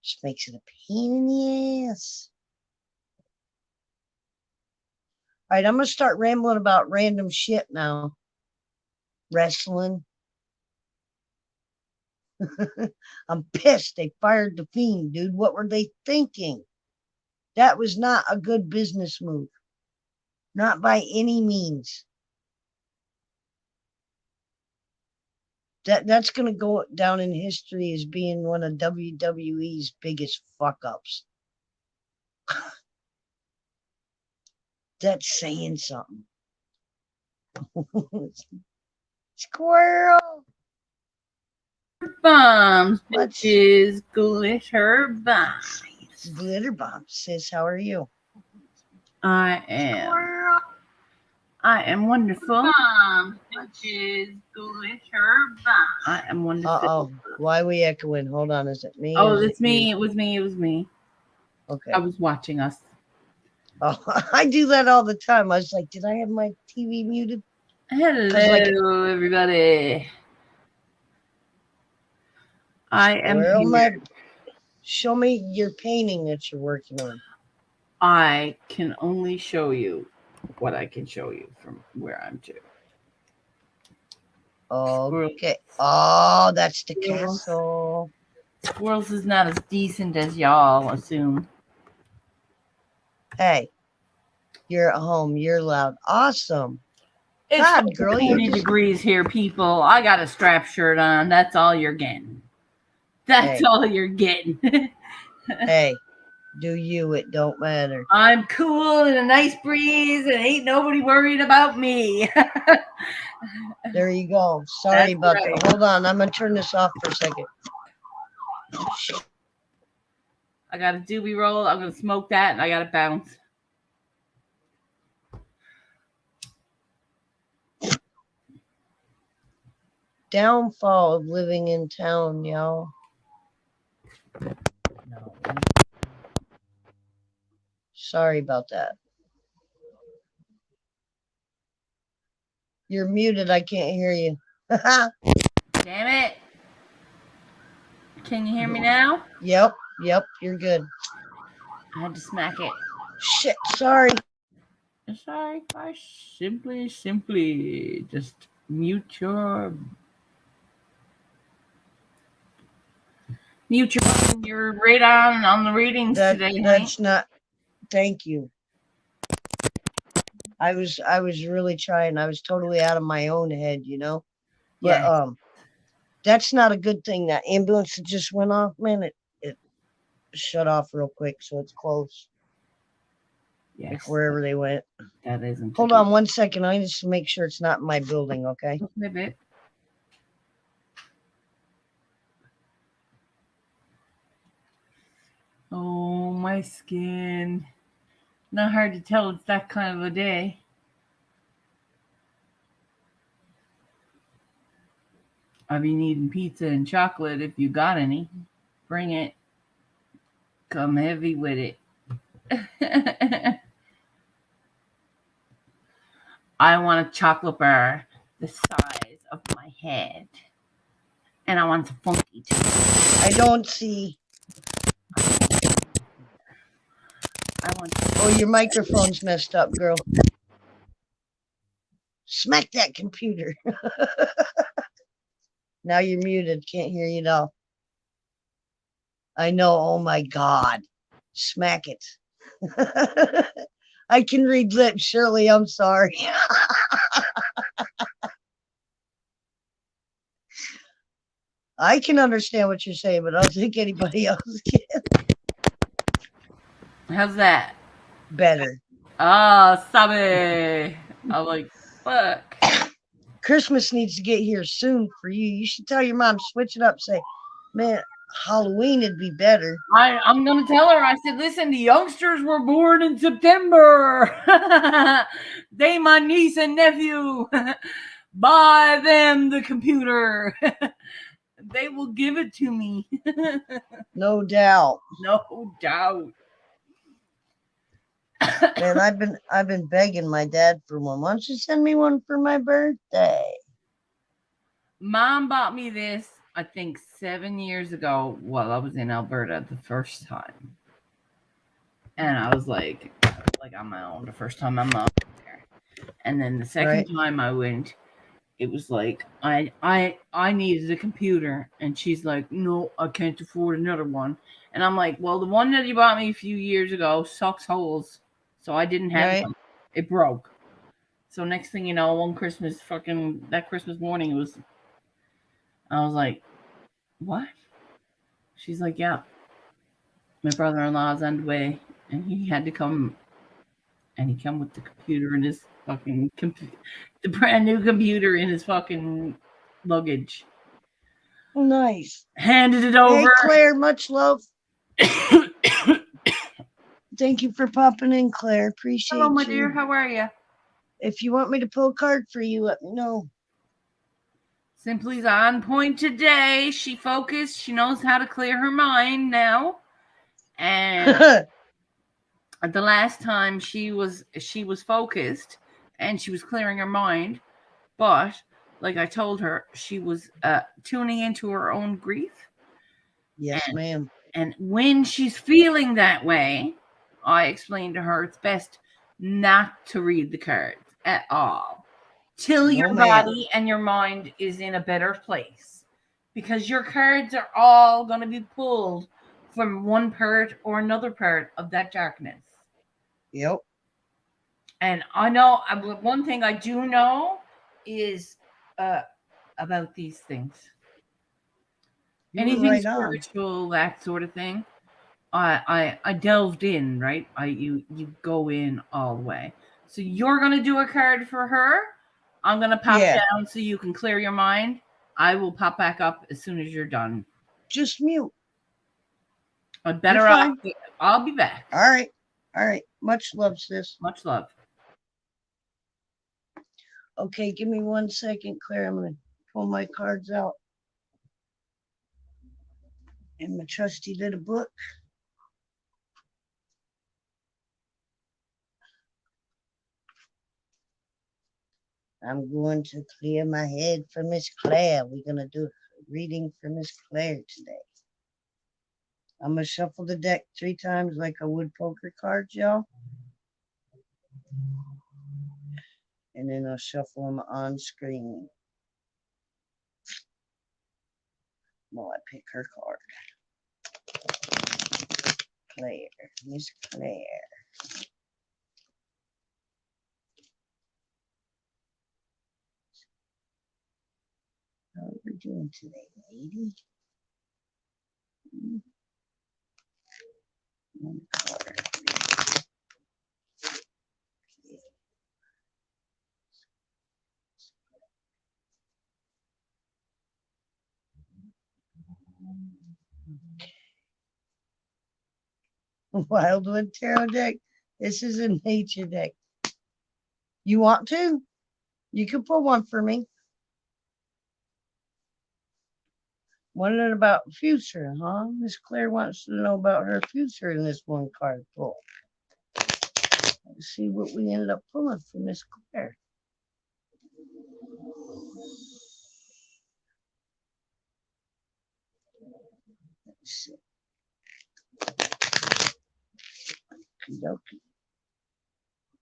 Just makes it a pain in the ass. All right, I'm going to start rambling about random shit now. Wrestling. I'm pissed. They fired the Fiend, dude. What were they thinking? That was not a good business move. Not by any means. That's going to go down in history as being one of WWE's biggest fuck-ups. That's saying something. Squirrel. Bombs, bitches, glitter bombs. Glitter bombs, sis. How are you? I am wonderful. Bombs, bitches, glitter bombs. I am wonderful. Uh-oh. Why are we echoing? Hold on. Is it me? Oh, it's me. It was me. It was me. Okay. I was watching us. Oh, I do that all the time. I was like, did I have my TV muted? Hello, everybody. I am here. Show me your painting that you're working on. I can only show you what I can show you from where I'm to. Okay. Oh, that's the castle. Squirrels is not as decent as y'all assume. Hey, you're at home. You're loud. Awesome. It's God, girl, 40 degrees here, people. I got a strap shirt on. That's all you're getting. That's all you're getting. Hey, do you? It don't matter. I'm cool in a nice breeze and ain't nobody worried about me. There you go. Sorry about that. Hold on. I'm going to turn this off for a second. I got a doobie roll. I'm going to smoke that and I got to bounce. Downfall of living in town, y'all. No. Sorry about that. You're muted. I can't hear you. Damn it. Can you hear me now? Yep. You're good. I had to smack it. Shit. Sorry. Sorry. I simply just mute your button. You're right on the readings today. That's not. Thank you. I was really trying. I was totally out of my own head, you know. But that's not a good thing. That ambulance that just went off, man, it shut off real quick, so it's close. Yes. Like wherever they went. That isn't. Hold on 1 second. I just make sure it's not in my building, okay? Maybe. Oh, my skin. Not hard to tell it's that kind of a day. I've been eating pizza and chocolate. If you got any, bring it. Come heavy with it. I want a chocolate bar the size of my head. And I want it funky too. I don't see. Oh, your microphone's messed up, girl. Smack that computer. Now you're muted. Can't hear you at all. I know. Oh, my God. Smack it. I can read lips, Shirley. I'm sorry. I can understand what you're saying, but I don't think anybody else can. How's that? better. Ah, sabe. I'm like, fuck. Christmas needs to get here soon for you. You should tell your mom, switch it up. Say, man, Halloween would be better. I'm gonna tell her. I said, listen, the youngsters were born in September. They my niece and nephew. Buy them the computer. They will give it to me. No doubt. No doubt. Man, I've been begging my dad for one. Why don't you send me one for my birthday? Mom bought me this, I think, 7 years ago while I was in Alberta the first time. And I was like on my own the first time my mom went there. And then the second Right? time I went, it was like I needed a computer, and she's like, no, I can't afford another one. And I'm like, well, the one that you bought me a few years ago sucks holes, so I didn't have Right? one. It broke. So next thing you know, one Christmas, fucking that Christmas morning, I was like, what? She's like, yeah, my brother-in-law's on the way, and he had to come, and he come with the computer in his fucking the brand new computer in his fucking luggage. Nice. Handed it Hey, over. Claire, much love. Thank you for popping in, Claire. Appreciate Hello, my you. dear. How are you? If you want me to pull a card for you, let me know. Simply's on point today. She focused. She knows how to clear her mind now. And the last time she was focused and she was clearing her mind, but like I told her, she was tuning into her own grief. Yes, And ma'am. and when she's feeling that way, I explained to her it's best not to read the cards at all till No, your ma'am. body and your mind is in a better place, because your cards are all going to be pulled from one part or another part of that darkness. Yep. And I know one thing I do know is uh, about these things. You were Anything right on. spiritual, that sort of thing. I delved in, right? You go in all the way. So you're gonna do a card for her. I'm gonna pop Yeah. down so you can clear your mind. I will pop back up as soon as you're done. Just mute. I'm You're better off. fine. I'll be back. All right. All right. Much love, sis. Much love. Okay, give me 1 second, Claire. I'm going to pull my cards out in my trusty little book. I'm going to clear my head for Miss Claire. We're going to do a reading for Miss Claire today. I'm going to shuffle the deck 3 times like I would poker cards, y'all. And then I'll shuffle them on screen while I pick her card. Claire, Miss Claire. How are we doing today, lady? One card. Wildwood Tarot deck. This is a nature deck. You want to? You can pull one for me. Wondering about future, huh? Miss Claire wants to know about her future in this one card pull. Let's see what we ended up pulling for Miss Claire. Let's see. Okey-dokey.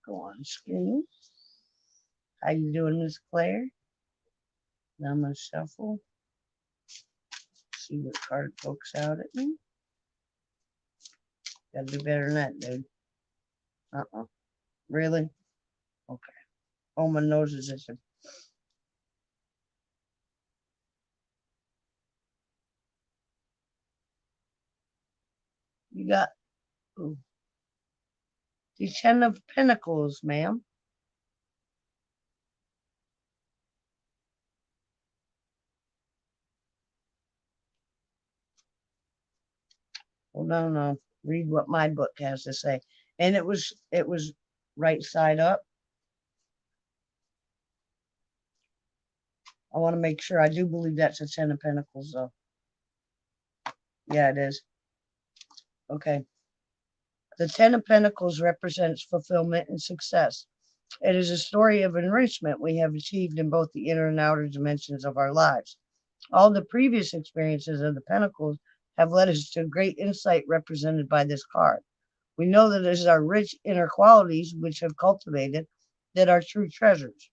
Go on screen. How you doing, Miss Claire? Now I'm gonna shuffle. See what card pokes out at me. Gotta do better than that, dude. Really? Okay. Oh, my nose is itching. You got. Ooh. The Ten of Pentacles, ma'am. Well, no. Read what my book has to say. And it was right side up. I want to make sure. I do believe that's a Ten of Pentacles, though. Yeah, it is. Okay. The Ten of Pentacles represents fulfillment and success. It is a story of enrichment we have achieved in both the inner and outer dimensions of our lives. All the previous experiences of the Pentacles have led us to great insight represented by this card. We know that it is our rich inner qualities which have cultivated that are true treasures.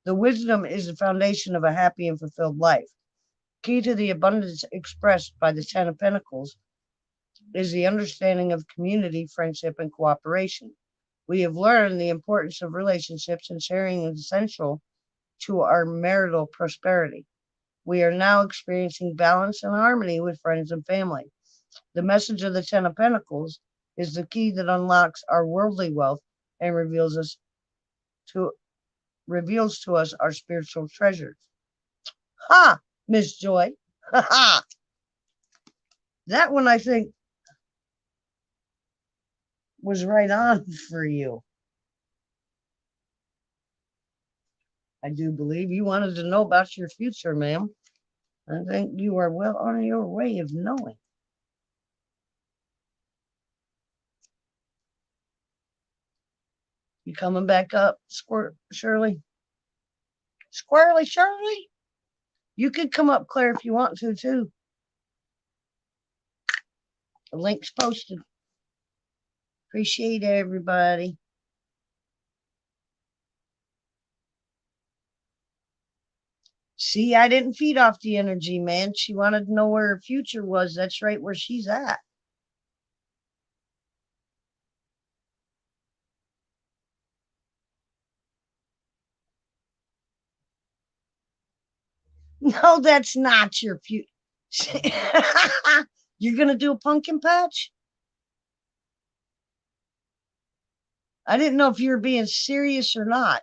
The wisdom is the foundation of a happy and fulfilled life. Key to the abundance expressed by the Ten of Pentacles is the understanding of community, friendship, and cooperation. We have learned the importance of relationships and sharing is essential to our marital prosperity. We are now experiencing balance and harmony with friends and family. The message of the Ten of Pentacles is the key that unlocks our worldly wealth and reveals to us our spiritual treasures. Ha, Miss Joy. Ha ha. That one I think was right on for you. I do believe you wanted to know about your future, ma'am. I think you are well on your way of knowing. You coming back up, Shirley? Squirrely Shirley? You could come up, Claire, if you want to, too. The link's posted. Appreciate everybody. See, I didn't feed off the energy, man. She wanted to know where her future was. That's right where she's at. No, that's not your future. You're going to do a pumpkin patch? I didn't know if you were being serious or not.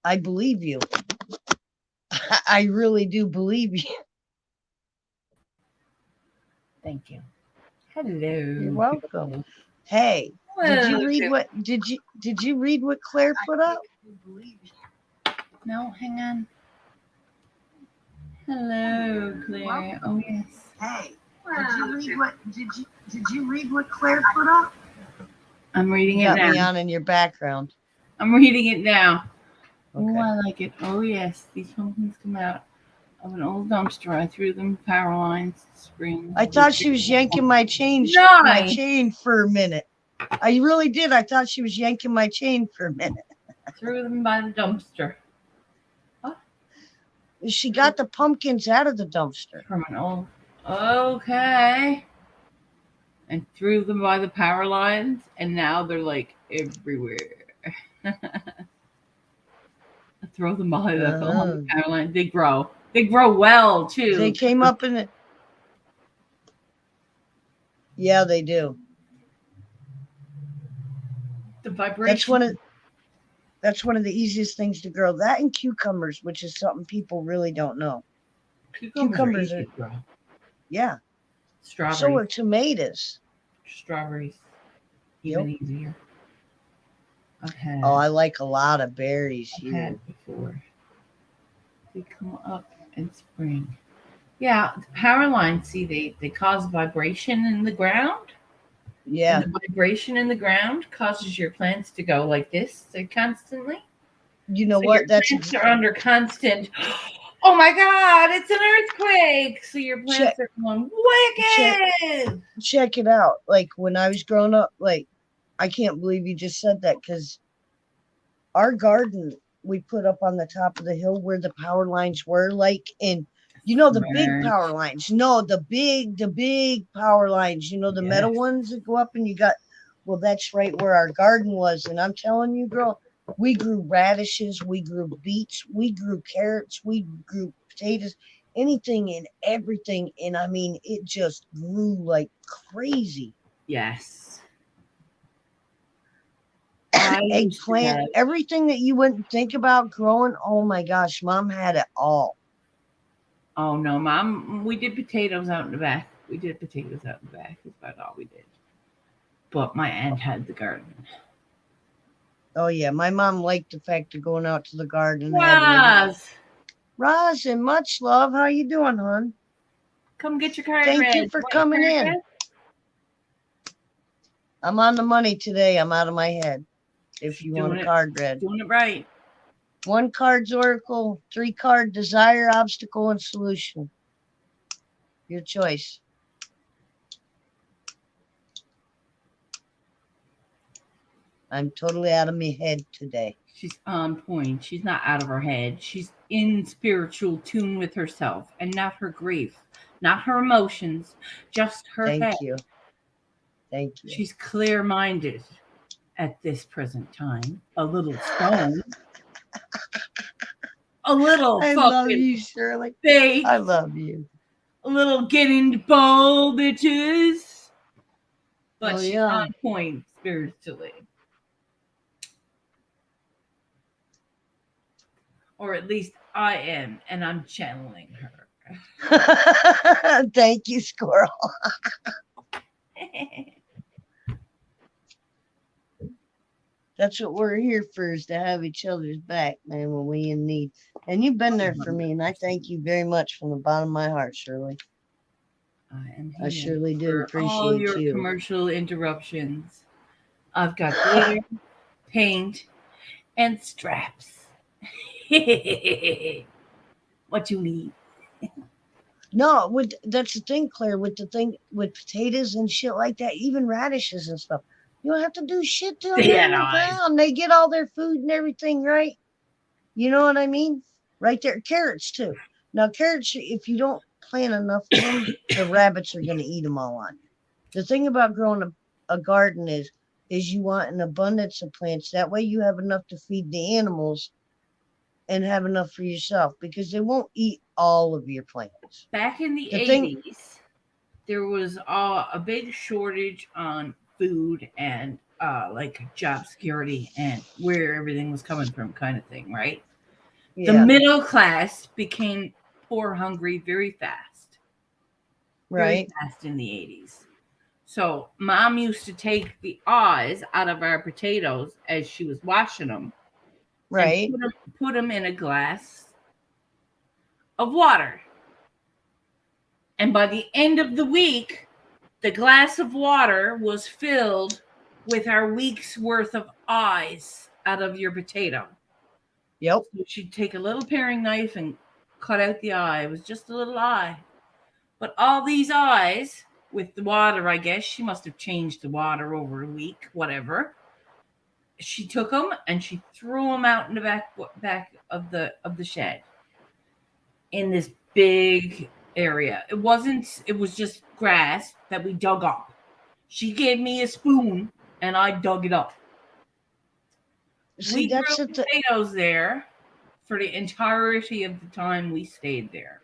I believe you. I really do believe you. Thank you. Hello. You're welcome. Hey, did you read what Claire put up? No, hang on. Hello, Claire. Oh yes. Hey, did you read what Claire put up? I'm reading it Got now. me on in your background. I'm reading it now. Okay. Oh, I like it. Oh yes, these pumpkins come out of an old dumpster. I threw them power lines, springs. I thought she was yanking my chain for a minute. I really did. I thought she was yanking my chain for a minute. Threw them by the dumpster. She got the pumpkins out of the dumpster. From an old. Okay. And threw them by the power lines, and now they're like everywhere. Throw them by the power line. They grow. They grow well too. They came up in it. Yeah, they do. The vibration. That's one of the easiest things to grow. That and cucumbers, which is something people really don't know. Cucumbers are easy to grow. Yeah. Strawberries. So are tomatoes. Strawberries. Even easier. Oh, I like a lot of berries I've here. had before. They come up in spring. Yeah, the power lines, see, they cause vibration in the ground. Yeah. And the vibration in the ground causes your plants to go like this constantly. You know what? Your plants are under constant. Oh my God! It's an earthquake. So your plants are going wicked. Check it out. Like when I was growing up, like I can't believe you just said that because our garden we put up on the top of the hill where the power lines were, like in. You know, the big power lines. No, the big power lines. You know, the metal ones that go up and you got, well, that's right where our garden was. And I'm telling you, girl, we grew radishes, we grew beets, we grew carrots, we grew potatoes. anything and everything. And I mean, it just grew like crazy. Yes. I used to Eggplant, have. everything that you wouldn't think about growing. Oh my gosh, Mom had it all. Oh no, Mom. We did potatoes out in the back. We did potatoes out in the back. That's about all we did. But my aunt had the garden. Oh yeah, my mom liked the fact of going out to the garden and having everything. Was Roz, and much love. How you doing, hon? come get your card Thank you read. for Want your coming card in. read? I'm on the money today. I'm out of my head. If you want a card read. Doing it right. 1 card's oracle, 3 card desire, obstacle, and solution. Your choice. I'm totally out of my head today. She's on point. She's not out of her head. She's in spiritual tune with herself and not her grief, not her emotions, just her head. Thank you. Thank you. She's clear minded at this present time. A little stone. A little I fucking love you, Shirley. fake. I love you. A little getting bold, bitches. But Oh, she's yeah. on point spiritually. Or at least I am, and I'm channeling her. Thank you, Squirrel. That's what we're here for, is to have each other's back, man, when we in need. And you've been there for me, and I thank you very much from the bottom of my heart, Shirley. I surely do appreciate all your you. commercial interruptions. I've got glitter, paint, and straps. What you need? No, that's the thing, Claire, with the thing with potatoes and shit like that, even radishes and stuff. You don't have to do shit to them in the ground. They get all their food and everything, right? You know what I mean? Right there. Carrots too. Now carrots, if you don't plant enough of them, the rabbits are going to eat them all on you. The thing about growing a garden is you want an abundance of plants. That way you have enough to feed the animals and have enough for yourself, because they won't eat all of your plants. Back in the 80s, there was a big shortage on food and like job security and where everything was coming from, kind of thing, right? Yeah. The middle class became poor, hungry very fast. Right. Very fast in the 80s. So Mom used to take the eyes out of our potatoes as she was washing them. Right. And put them in a glass of water. And by the end of the week, the glass of water was filled with our week's worth of eyes out of your potato. Yep. So she'd take a little paring knife and cut out the eye. It was just a little eye. But all these eyes with the water, I guess, she must have changed the water over a week, whatever. She took them and she threw them out in the back of the shed in this big area. It was just grass that we dug up. She gave me a spoon and I dug it up. See, we grew potatoes there for the entirety of the time we stayed there.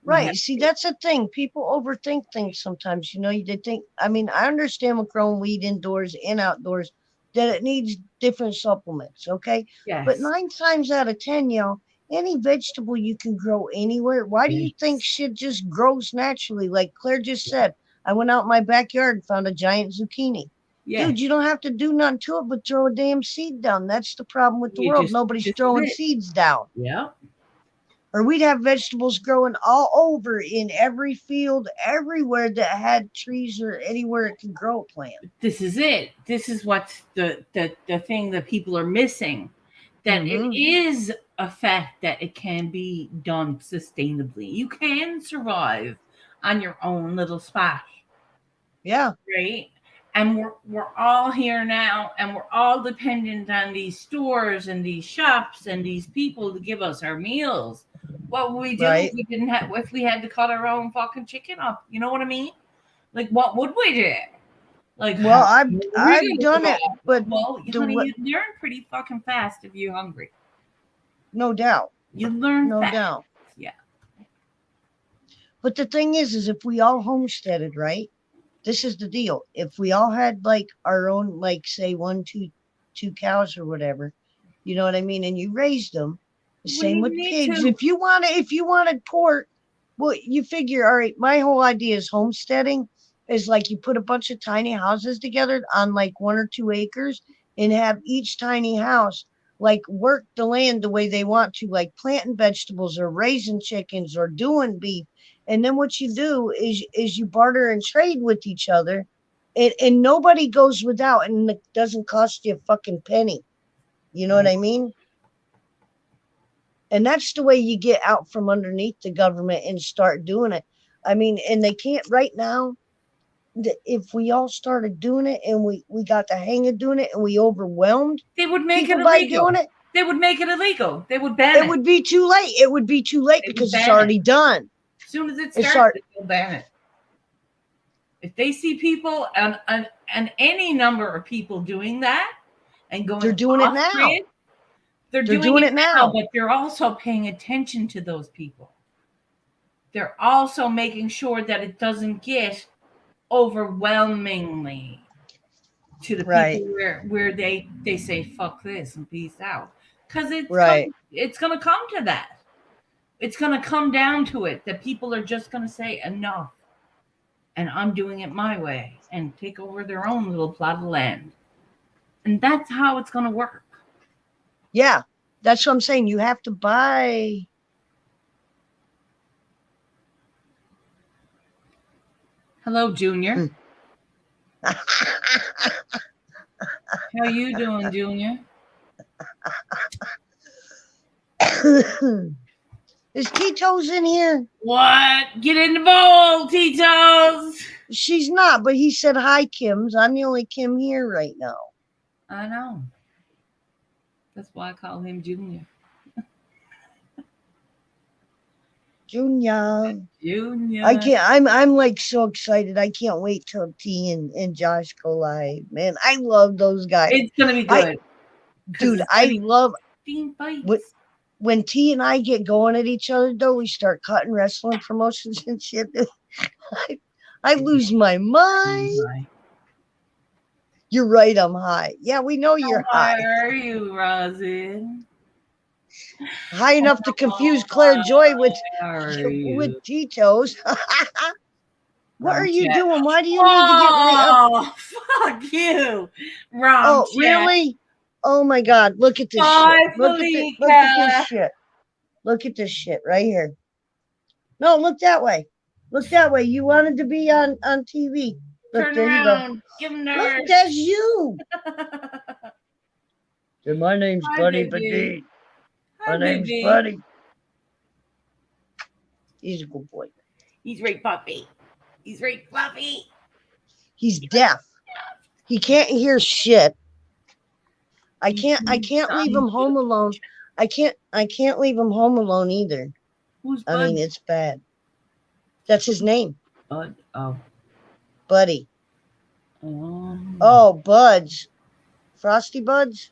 Right. See, that's the thing. People overthink things sometimes. You know, they think, I mean, I understand with growing weed indoors and outdoors that it needs different supplements. Okay. Yes. But 9 times out of 10, any vegetable you can grow anywhere. Why do you think shit just grows naturally? Like Claire just said, I went out in my backyard and found a giant zucchini. Yes. Dude, you don't have to do nothing to it but throw a damn seed down. That's the problem with the world. Nobody's throwing seeds down. Yeah. Or we'd have vegetables growing all over in every field, everywhere that had trees or anywhere it could grow a plant. This is it. This is what's the thing that people are missing. That it is a fact that it can be done sustainably. You can survive on your own little spot. Yeah. Right? And we're all here now, and we're all dependent on these stores and these shops and these people to give us our meals. What would we do if we didn't have? If we had to cut our own fucking chicken up? You know what I mean? Like, what would we do? Like, well, I've done it, but honey, you learn pretty fucking fast if you're hungry. No doubt. You learn no fast. doubt. Yeah. But the thing is if we all homesteaded, right? This is the deal. If we all had like our own, like say two cows or whatever, you know what I mean, and you raised them, the We same with need pigs. to. If you wanted pork, well, you figure, all right. My whole idea is homesteading is like you put a bunch of tiny houses together on like 1 or 2 acres, and have each tiny house like work the land the way they want to, like planting vegetables or raising chickens or doing beef. And then what you do is you barter and trade with each other, and nobody goes without, and it doesn't cost you a fucking penny. You know what Right. I mean? And that's the way you get out from underneath the government and start doing it. I mean, and they can't right now. If we all started doing it and we got the hang of doing it and we overwhelmed They would make people it by illegal. doing it, They would make it illegal. They would ban it it. would be too late. It would be too late They would because it's ban already done. As soon as it It's starts, they'll ban it. If they see people and any number of people doing that and going They're doing it off now. grid, they're doing it now, now. but they're also paying attention to those people. They're also making sure that it doesn't get overwhelmingly to the Right. people where they say fuck this and peace out, because Right. it's gonna come to that. It's gonna come down to it that people are just gonna say enough, and I'm doing it my way, and take over their own little plot of land, and that's how it's gonna work. Yeah, that's what I'm saying. You have to buy. Hello, Junior. How you doing, Junior? Is Tito's in here? What? Get in the bowl, Tito's. She's not, but he said hi, Kim's. I'm the only Kim here right now. I know. That's why I call him Junior. Junior. Junior. I can't. I'm like so excited. I can't wait till T and Josh go live. Man, I love those guys. It's gonna be good. Dude, I love fights. When T and I get going at each other, though, we start cutting wrestling promotions and shit. I lose my mind. You're right, I'm high. Yeah, we know you're high. How are you, Rosin? High enough to confuse Claire Joy with Tito's. What are you doing? Why do you need to get up? Oh, fuck you. Wrong. Oh, really? Oh my God. Look at this shit. Look at this shit. Look at this shit right here. No, look that way. Look that way. You wanted to be on TV. Look, Turn there around. you go. Give him nerves. Look, that's you. My name's Hi, Buddy baby. Badee. My name's Buddy. He's a good boy. He's right, puppy. He's right, fluffy. He's deaf. He can't hear shit. I can't leave him home alone. I can't leave him home alone either. Who's Bud? I mean, it's bad. That's his name. Bud. Oh. Buddy. Oh, Buds. Frosty Buds?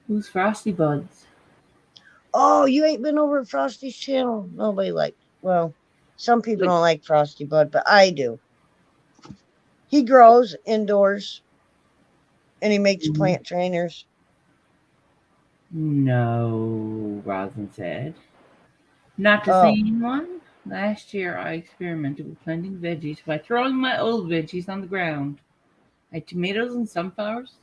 Who's Frosty Buds? Oh, you ain't been over at Frosty's channel? Nobody well, some people don't like Frosty Bud, but I do. He grows indoors and he makes plant trainers. No, Rosin said. Not the same one. Last year, I experimented with planting veggies by throwing my old veggies on the ground. I had tomatoes and sunflowers.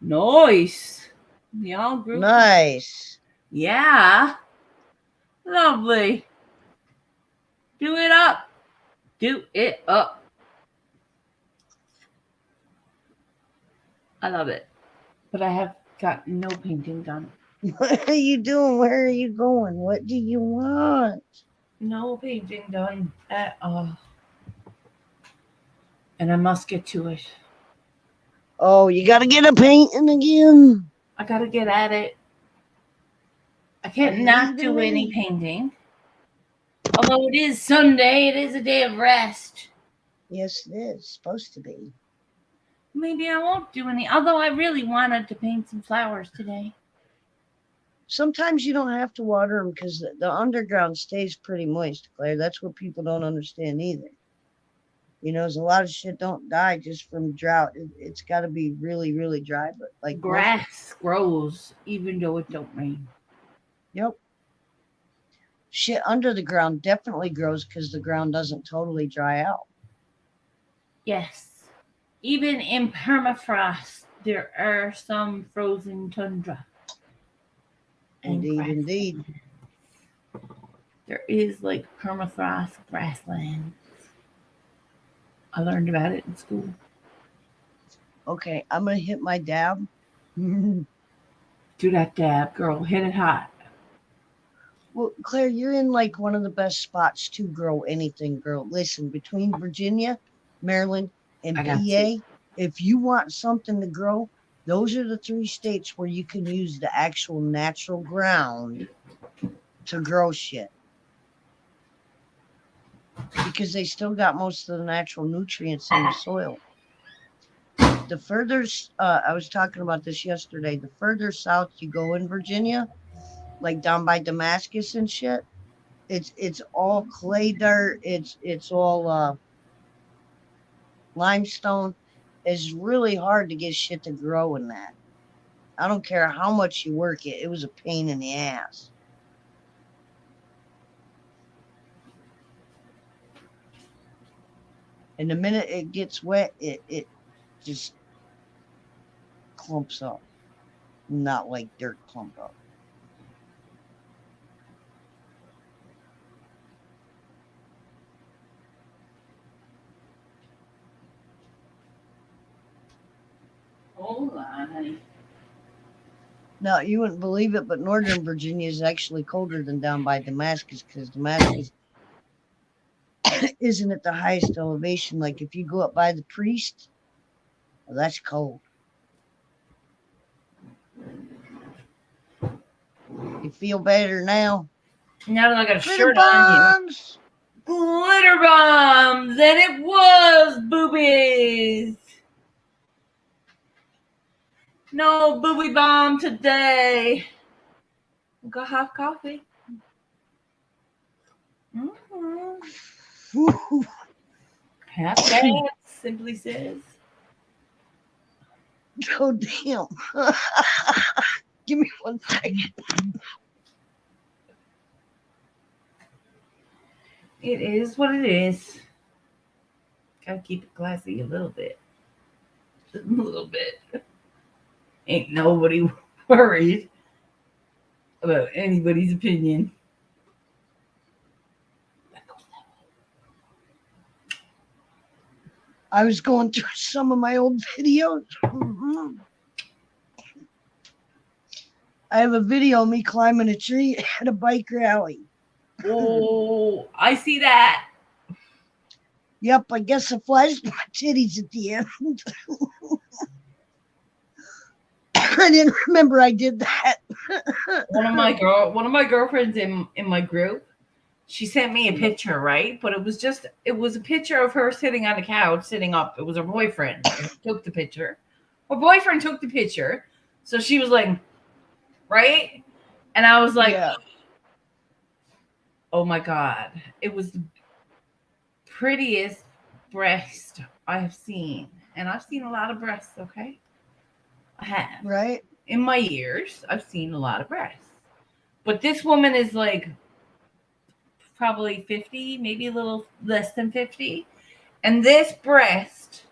Nice. They all grew. Nice. Yeah. Lovely. Do it up. Do it up. I love it. But I have got no painting done. What are you doing? Where are you going? What do you want? No painting done at all. And I must get to it. Oh, you got to get a painting again? I got to get at it. I can't not do any painting. Although it is Sunday, it is a day of rest. Yes, it is. Supposed to be. Maybe I won't do any. Although I really wanted to paint some flowers today. Sometimes you don't have to water them because the underground stays pretty moist, Claire. That's what people don't understand either. There's a lot of shit don't die just from drought. It's got to be really, really dry. But like Grass grows even though it don't rain. Yep. Shit under the ground definitely grows because the ground doesn't totally dry out. Yes. Even in permafrost, there are some frozen tundra. Indeed. There is like permafrost grasslands. I learned about it in school. Okay, I'm going to hit my dab. Do that dab, girl. Hit it hot. Well, Claire, you're in like one of the best spots to grow anything, girl. Listen, between Virginia, Maryland, and PA, if you want something to grow, those are the 3 states where you can use the actual natural ground to grow shit. Because they still got most of the natural nutrients in the soil. The further, I was talking about this yesterday, the further south you go in Virginia, like down by Damascus and shit, it's all clay dirt. It's all limestone. It's really hard to get shit to grow in that. I don't care how much you work it. It was a pain in the ass. And the minute it gets wet, it just clumps up. Not like dirt clump up. Hold on, honey. Now, you wouldn't believe it, but Northern Virginia is actually colder than down by Damascus because Damascus isn't at the highest elevation. Like if you go up by the Priest, well, that's cold. You feel better now? Now that I got a Glitter shirt bombs! on you. Glitter bombs! And it was boobies! No booby bomb today. Go have coffee. Mm-hmm. Half that simply says. Oh, damn. Give me 1 second. It is what it is. Gotta keep it classy a little bit. Just a little bit. Ain't nobody worried about anybody's opinion. I was going through some of my old videos. I have a video of me climbing a tree at a bike rally. Oh, I see that. Yep, I guess I flashed my titties at the end. I didn't remember I did that. One of my girlfriends in my group, she sent me a picture, right? But it was a picture of her sitting on the couch, sitting up. It was her boyfriend who took the picture. Her boyfriend took the picture. So she was like, right? And I was like, yeah. Oh my God. It was the prettiest breast I have seen. And I've seen a lot of breasts, okay? I have. Right. In my years, I've seen a lot of breasts. But this woman is like probably 50, maybe a little less than 50. And this breast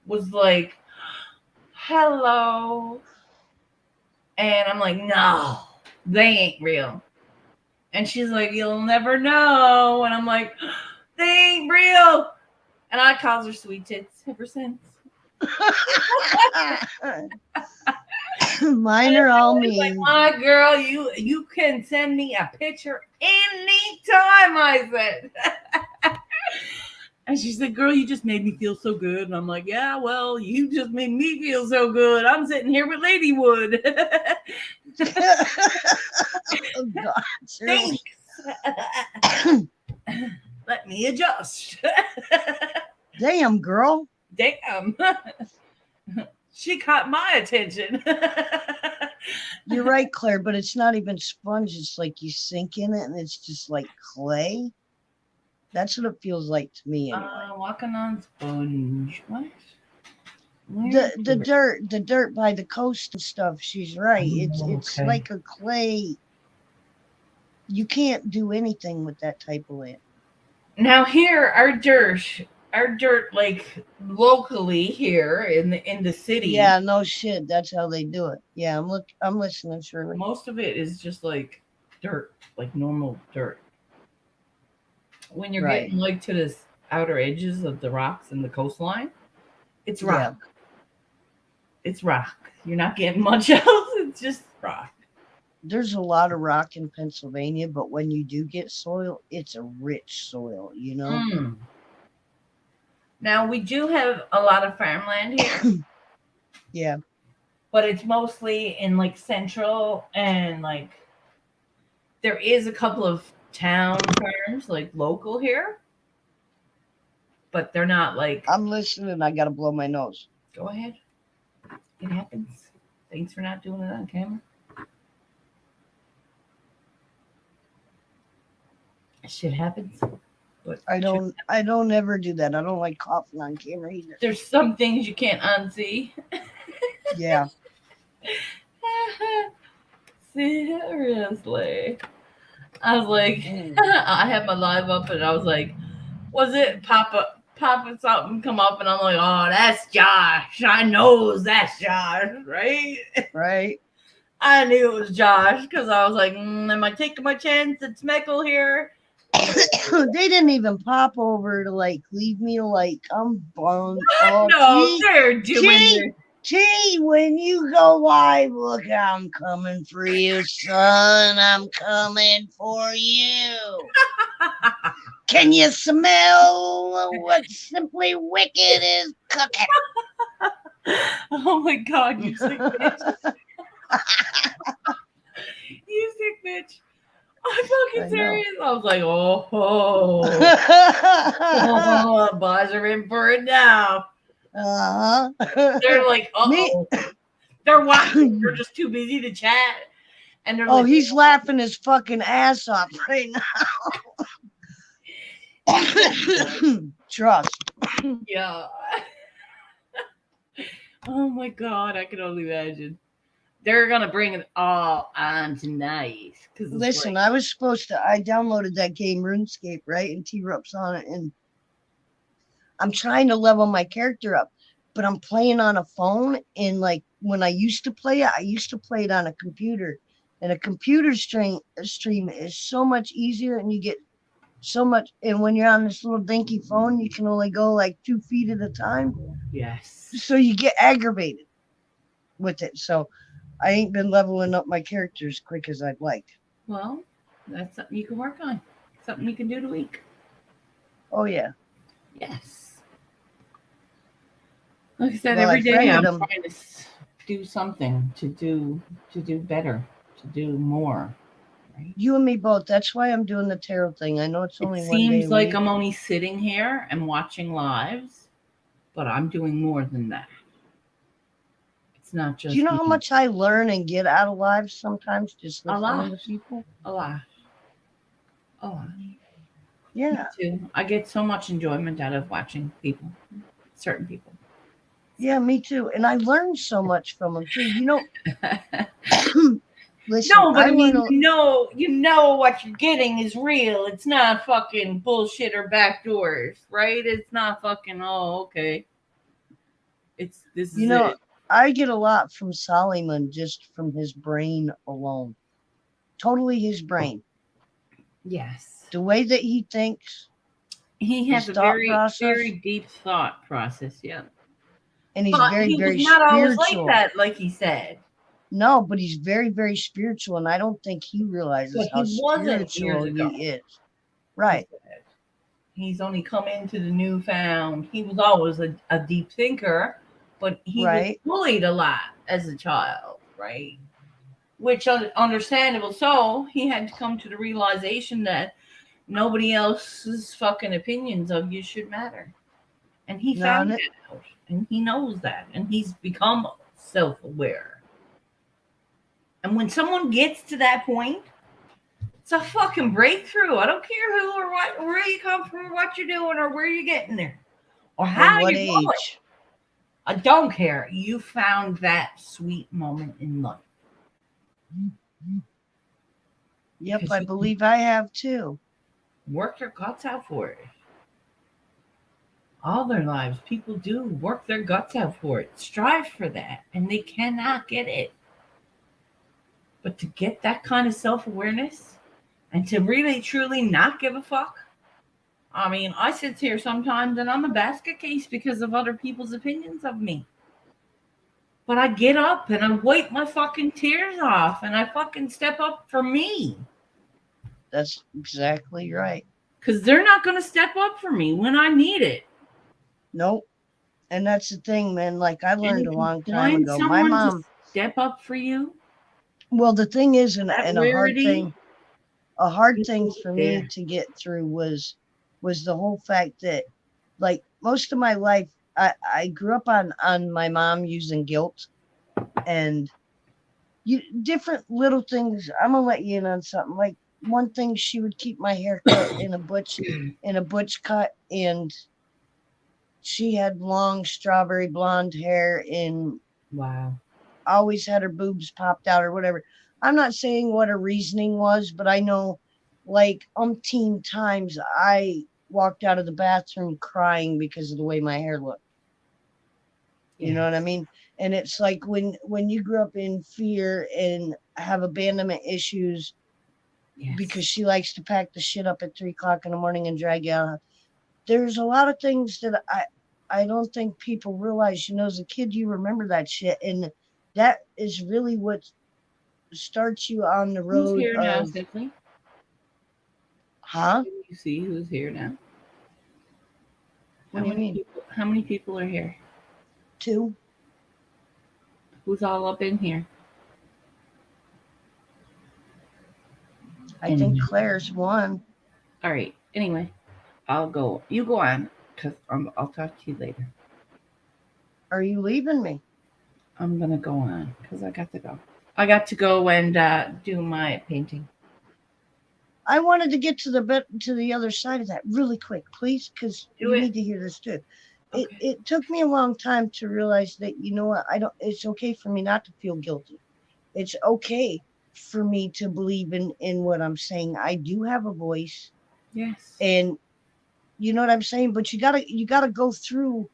was like, hello. And I'm like, no, they ain't real. And she's like, you'll never know. And I'm like, they ain't real. And I calls her sweet tits ever since. Mine are all me. Like, my girl, you can send me a picture anytime, I said. And she said, girl, you just made me feel so good. And I'm like, yeah, well, you just made me feel so good. I'm sitting here with Ladywood. Oh, God. Thanks. Let me adjust. Damn, girl. Damn. She caught my attention. You're right, Claire, but it's not even sponge. It's like you sink in it and it's just like clay. That's what it feels like to me anyway. Walking on sponge. What? The Where? the dirt by the coast and stuff, she's right. It's Okay. like a clay. You can't do anything with that type of land. Now here, our dirt, like locally here in the city, Yeah, no shit. That's how they do it. Yeah, I'm listening, Shirley. most of it is just like dirt, like normal dirt. When you're Right. getting like to the outer edges of the rocks and the coastline, it's Yeah. rock. It's rock. You're not getting much else. It's just rock. There's a lot of rock in Pennsylvania, but when you do get soil, it's a rich soil, you know? Mm. Now we do have a lot of farmland here, Yeah. but it's mostly in like central and like there is a couple of town farms like local here, but they're not like. I'm listening. I got to blow my nose. Go ahead. It happens. Thanks for not doing it on camera. Shit happens. But I don't ever do that. I don't like coughing on camera either. there's some things you can't unsee. Yeah. Seriously. I was like, Mm. I had my live up and I was like, was it Papa something come up and I'm like, oh, that's Josh. I knows that's Josh, right? Right. I knew it was Josh because I was like, am I taking my chance? It's Meckle here. They didn't even pop over to like leave me like I'm bummed. Oh, No, they're doing T, T, when you go live, look, I'm coming for you, son. I'm coming for you. Can you smell what Simply Wicked is cooking? Oh my god, you sick bitch. You sick bitch. I'm fucking serious. I was like, boys are in for it now. They're like, Me. They're watching. They're just too busy to chat. And they're Oh, like, he's laughing his fucking ass off right now. Trust. yeah. Oh my god, I can only imagine. They're gonna bring it all on tonight. Listen, I was supposed to. I downloaded that game RuneScape, right? And T-Rup's on it, and I'm trying to level my character up, but I'm playing on a phone. And like when I used to play it, I used to play it on a computer, and a computer stream is so much easier, and you get so much. And when you're on this little dinky phone, you can only go like 2 feet at a time. Yes. So you get aggravated with it. So I ain't been leveling up my character as quick as I'd like. Well, that's something you can work on. Something you can do to week. Oh yeah. Yes. Like I said, every day I'm trying to do something to do better, to do more. Right? You and me both. That's why I'm doing the tarot thing. I know it's only one day. It seems like I'm only sitting here and watching lives, but I'm doing more than that. It's not just. Do you know how much I learn and get out of lives sometimes just listening to people? A lot. Yeah. Me too. I get so much enjoyment out of watching people, certain people. Yeah, me too. And I learned so much from them too. You know. Listen, no, but I mean, you know what you're getting is real. It's not fucking bullshit or backdoors, right? It's not fucking. Oh, okay. This is it. I get a lot from Solomon just from his brain alone. Totally his brain. Yes. The way that he thinks. He has a very deep thought process. Yeah. And he's very was not spiritual. Always like that, like he said. No, but he's very, very spiritual, and I don't think he realizes how spiritual he is. Right. He's only come into the newfound. He was always a deep thinker, but he was bullied a lot as a child, right? Which understandable. So he had to come to the realization that nobody else's fucking opinions of you should matter. And he found it out. And he knows that. And he's become self-aware. And when someone gets to that point, it's a fucking breakthrough. I don't care who or what, where you come from, or what you're doing, or where you're getting there, or Or how what you're going. age? I don't care. You found that sweet moment in life. Yep, Because I you believe I have too. work your guts out for it. All their lives, people do work their guts out for it, strive for that, and they cannot get it. But to get that kind of self awareness and to really truly not give a fuck. I mean, I sit here sometimes and I'm a basket case because of other people's opinions of me. But I get up and I wipe my fucking tears off and I fucking step up for me. That's exactly right. Because they're not going to step up for me when I need it. Nope. And that's the thing, man. Like I And learned if a you long time find ago. My someone to mom, step up for you, well, the thing is, that and rarity a hard is thing right for me there. to get through was the whole fact that, like, most of my life, I grew up on my mom using guilt and you different little things. I'm gonna let you in on something. Like one thing, she would keep my hair cut in a butch cut, and she had long strawberry blonde hair and Wow. always had her boobs popped out or whatever. I'm not saying what her reasoning was, but I know like umpteen times I walked out of the bathroom crying because of the way my hair looked. You know what I Yes. mean? And it's like when you grew up in fear and have abandonment issues because Yes. she likes to pack the shit up at 3 o'clock in the morning and drag you out. There's a lot of things that I don't think people realize. You know, as a kid, you remember that shit, and that is really what starts you on the Who's road here now, of, Stephanie? huh? Can you see who's here now? What do you mean? How many people are here? Two? Who's all up in here? I think Anyway. Claire's one. All right. Anyway, I'll go. You go on, because I'll talk to you later. Are you leaving me? I'm gonna go on because I got to go. I got to go and do my painting. I wanted to get to the bit to the other side of that really quick, please, because Do you it. need to hear this too. Okay. It took me a long time to realize that, you know what, I don't, it's okay for me not to feel guilty. It's okay for me to believe in what I'm saying. I do have a voice, Yes. and you know what I'm saying, but you gotta go through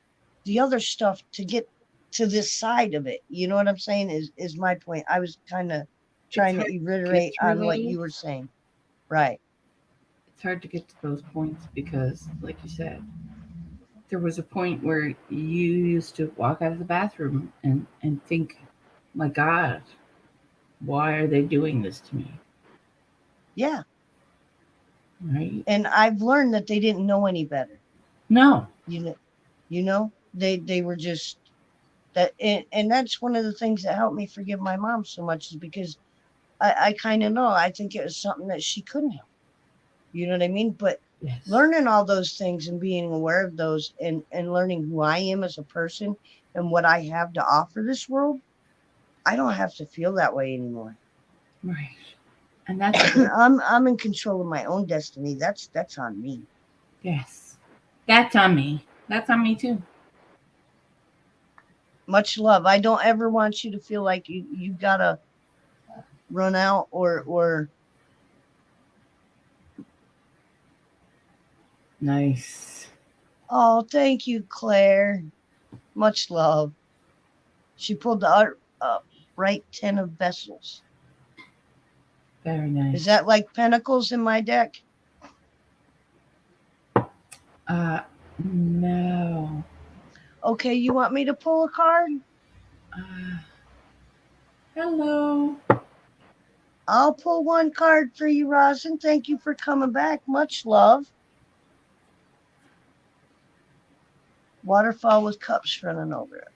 the other stuff to get to this side of it. You know what I'm saying? Is my point. I was kind of It's trying hard to to get reiterate through on what those. you were saying. Right. It's hard to get to those points because, like you said, there was a point where you used to walk out of the bathroom and think, my God, why are they doing this to me? Yeah. Right? And I've learned that they didn't know any better. No. You know, they were just that, and that's one of the things that helped me forgive my mom so much is because I kind of know. I think it was something that she couldn't help. You know what I mean? But Yes. learning all those things and being aware of those and learning who I am as a person and what I have to offer this world, I don't have to feel that way anymore. Right. And that's good. I'm in control of my own destiny. That's on me. Yes. That's on me. That's on me too. Much love. I don't ever want you to feel like you gotta run out or Nice. oh, thank you, Claire. Much love. She pulled the right 10 of vessels. Very Is nice. that like pentacles in my deck? Uh, no. Okay, you want me to pull a card? Uh, hello. I'll pull one card for you, Rosin. Thank you for coming back. Much love. Waterfall with cups running over it.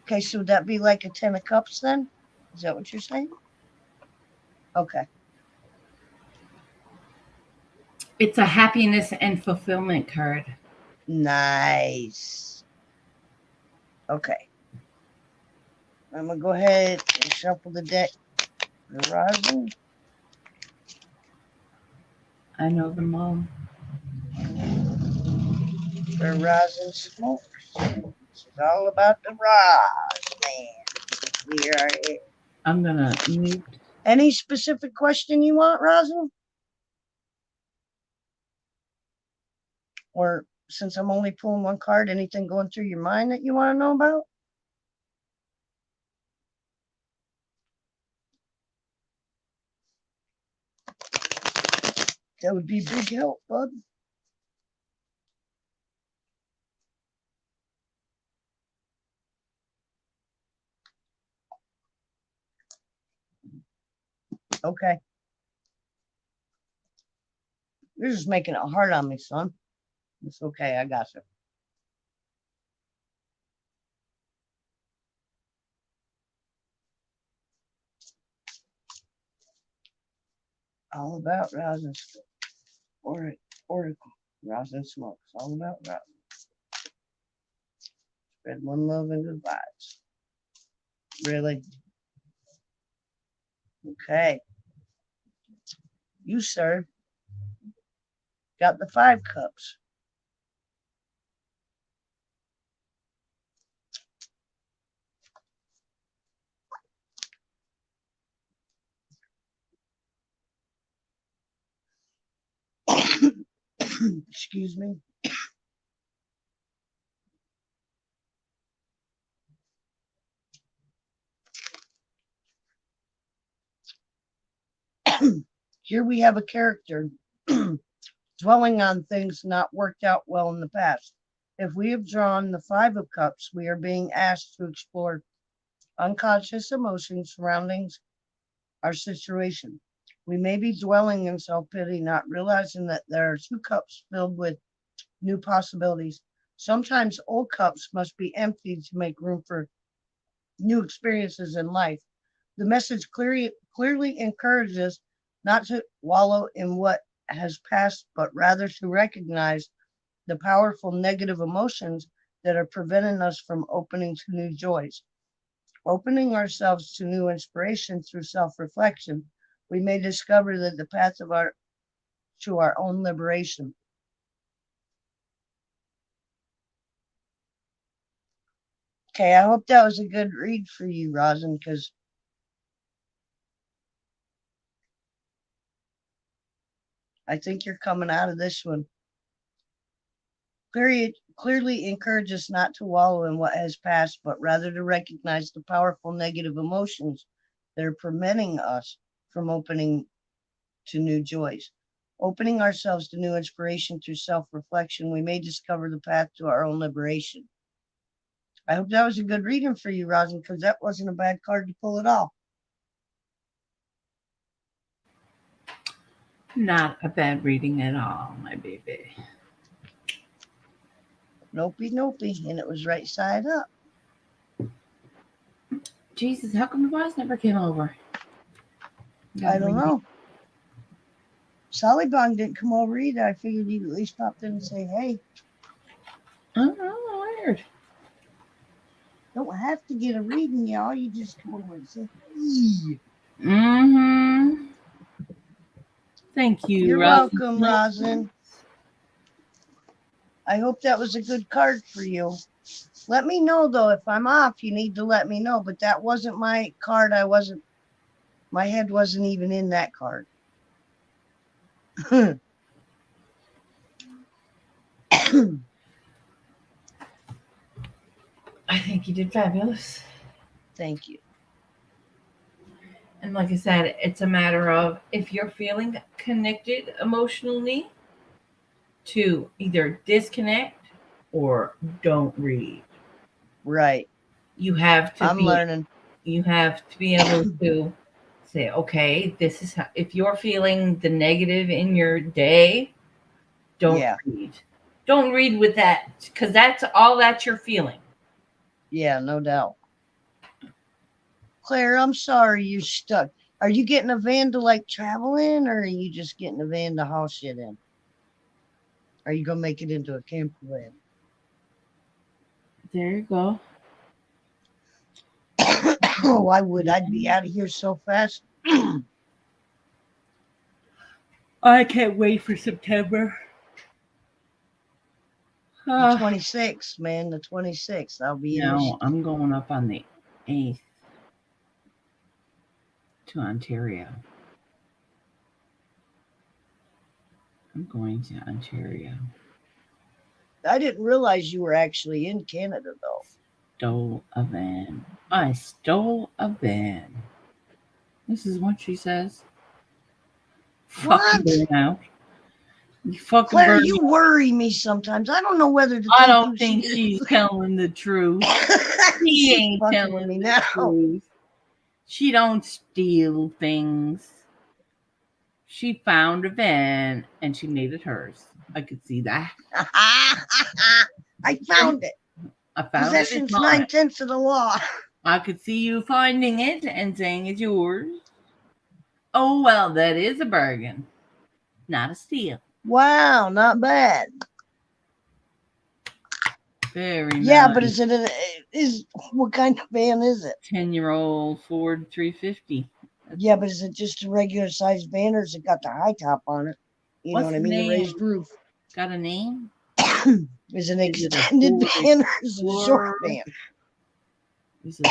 Okay, so would that be like a 10 of cups then? Is that what you're saying? Okay. It's a happiness and fulfillment card. Nice. Okay. I'm going to go ahead and shuffle the deck for rosin. I know them all. For rosin smokes. This is all about the rosin. Here are it. I'm gonna mute. Any specific question you want, rosin? Or since I'm only pulling one card, anything going through your mind that you want to know about? That would be big help, bud. Okay. You're just making it hard on me, son. It's okay. I got you. All about rosin or rosin smokes. All about rosin. Spread one love and good vibes. Really? Okay. You, sir, got the 5 cups. Excuse me. Here we have a character dwelling on things not worked out well in the past. If we have drawn the 5 of cups, we are being asked to explore unconscious emotions surrounding our situation. We may be dwelling in self-pity, not realizing that there are 2 cups filled with new possibilities. Sometimes old cups must be emptied to make room for new experiences in life. The message clearly encourages not to wallow in what has passed, but rather to recognize the powerful negative emotions that are preventing us from opening to new joys. Opening ourselves to new inspiration through self-reflection, we may discover that the path to our own liberation. Okay, I hope that was a good read for you, Rosin, because I think you're coming out of this one. Clearly encourage us not to wallow in what has passed, but rather to recognize the powerful negative emotions that are preventing us from opening to new joys. Opening ourselves to new inspiration through self-reflection, we may discover the path to our own liberation. I hope that was a good reading for you, Rosin, because that wasn't a bad card to pull at all. Not a bad reading at all, my baby. Nopey, nopey, and it was right side up. Jesus, how come the boss never came over? I don't know. Solly didn't come over either. I figured he'd at least pop in and say, hey. Oh, weird. Don't have to get a reading, y'all. You just come over and say, hey. Mm-hmm. Thank you, You're Rosin. welcome, Rosin. I hope that was a good card for you. Let me know, though, if I'm off, you need to let me know. But that wasn't my card. My head wasn't even in that card. I think you did fabulous. Thank you. And like I said, it's a matter of if you're feeling connected emotionally, to either disconnect or don't read. Right. You have to I'm learning. You have to be able to say, okay, this is how, if you're feeling the negative in your day, don't read. Don't read with that, because that's all that you're feeling. Yeah, no doubt. Claire, I'm sorry you're stuck. Are you getting a van to like travel in, or are you just getting a van to haul shit in? Are you gonna make it into a camper van? There you go. Oh, I would. I'd be out of here so fast. I can't wait for September. The 26th, man. The 26th. I'll be in No, Michigan. I'm going up on the 8th to Ontario. I'm going to Ontario. I didn't realize you were actually in Canada, though. Stole a van. I stole a van. This is what she says. Fucking What? burn out. You fucking Claire, burn you out. worry me sometimes. I don't know whether to I take don't you think she's telling the truth. She She's ain't fucking telling with me the now. truth. She don't steal things. She found a van and she made it hers. I could see that. I found it. I found Possession's it. It's mine. 9/10 of the law. I could see you finding it and saying it's yours. Oh, well, that is a bargain. Not a steal. Wow, not bad. Very Yeah, nice. but is what kind of van is it? 10-year-old Ford 350. Yeah, but is it just a regular sized van or has it got the high top on it? You know What's what I the mean? The name? raised roof. Got a name? Is it an Is it a extended Ford van or is it a short Explorer? van? Is it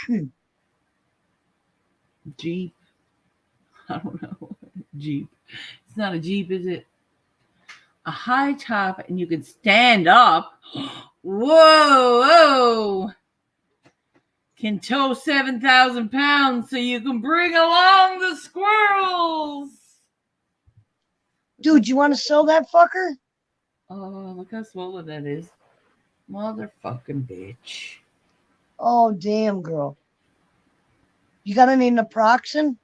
a Jeep? I don't know. Jeep. It's not a Jeep, is it? A high top and you can stand up. Whoa, whoa. Can tow 7,000 pounds so you can bring along the squirrels. Dude, you want to sell that fucker? Oh, look how swollen that is. Motherfucking bitch. Oh, damn, girl. You got any naproxen?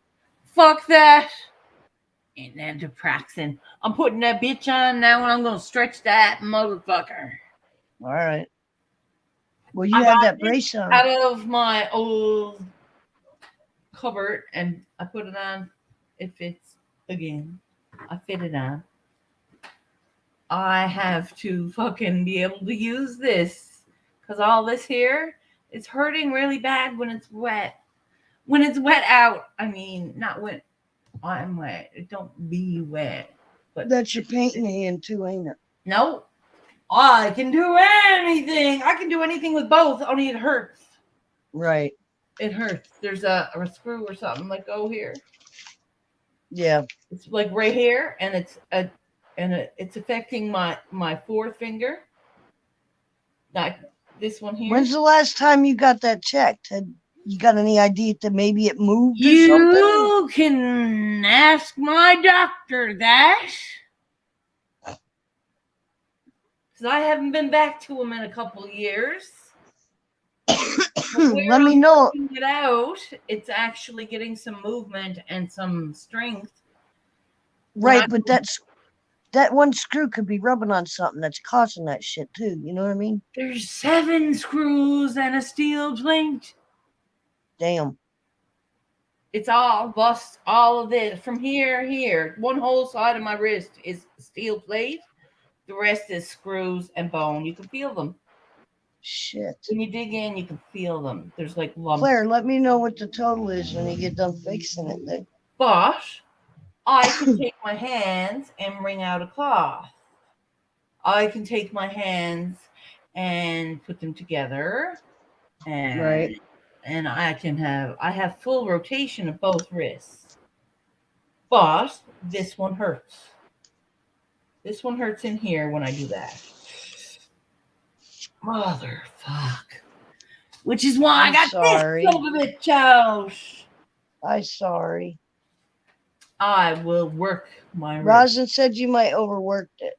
Fuck that. Ain't naproxen. I'm putting that bitch on now and I'm going to stretch that motherfucker. All right. Well, you had that brace on. Out of my old cupboard and I put it on. It fits again. I fit it on. I have to fucking be able to use this because all this here is hurting really bad when it's wet. When it's wet out, I mean, not when I'm wet. It don't be wet. But That's your painting hand too, ain't it? no, I can do anything. I can do anything with both. Only it hurts. Right. It hurts. There's a screw or something like go here. Yeah. It's like right here, and it's affecting my fourth finger. Like this one here. When's the last time you got that checked? Had you got any idea that maybe it moved or something? You can ask my doctor that. Because I haven't been back to him in a couple of years. Let me know. It out. It's actually getting some movement and some strength. Right, but that one screw could be rubbing on something that's causing that shit too. You know what I mean? There's 7 screws and a steel plate. Damn. It's all bust. All of this from here. One whole side of my wrist is steel plate. The rest is screws and bone. You can feel them. Shit. When you dig in, you can feel them. There's like lumps. Claire, let me know what the total is when you get done fixing it then. But I can take my hands and wring out a cloth. I can take my hands and put them together. And, right. And I have full rotation of both wrists. But this one hurts. This one hurts in here when I do that. Motherfuck. Which is why I got sorry. this son of a bitch out. I'm sorry. I will work my wrist. Rosin said you might overwork it.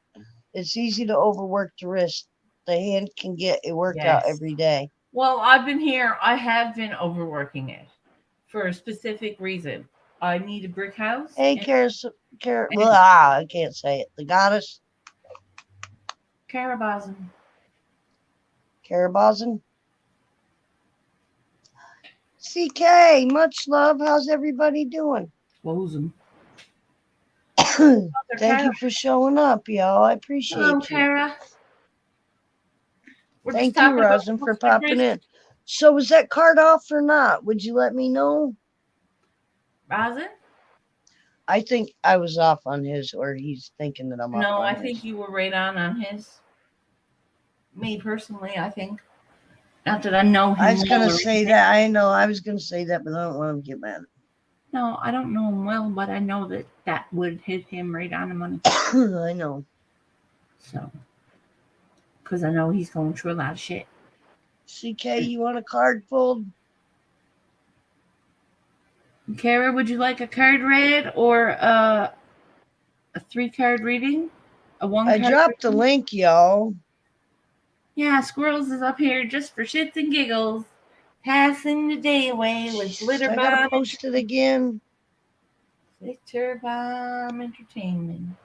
It's easy to overwork the wrist. The hand can get a workout every day. Well, I have been overworking it for a specific reason. I need a brick house. Hey, I can't say it. The goddess. Carabazin. CK, much love. How's everybody doing? Close them. Thank you for showing up, y'all. I appreciate you. Kara. Thank you, Rosin, for popping in. So was that card off or not? Would you let me know? Rosin? I think I was off on his, or he's thinking that I'm off No, on I his. think you were right on his. Me personally, I think. Not that I know him I was well gonna or say anything. that. I know I was gonna say that, but I don't want him to get mad. No, I don't know him well, but I know that that would hit him right on the money. I know. So, because I know he's going through a lot of shit. CK, you want a card pulled? Kara, would you like a card read or a 3-card reading? A 1 I card dropped the reading? link, y'all. Yeah, Squirrels is up here just for shits and giggles. Passing the day away with glitter I gotta bomb. post it again. Glitter bomb entertainment.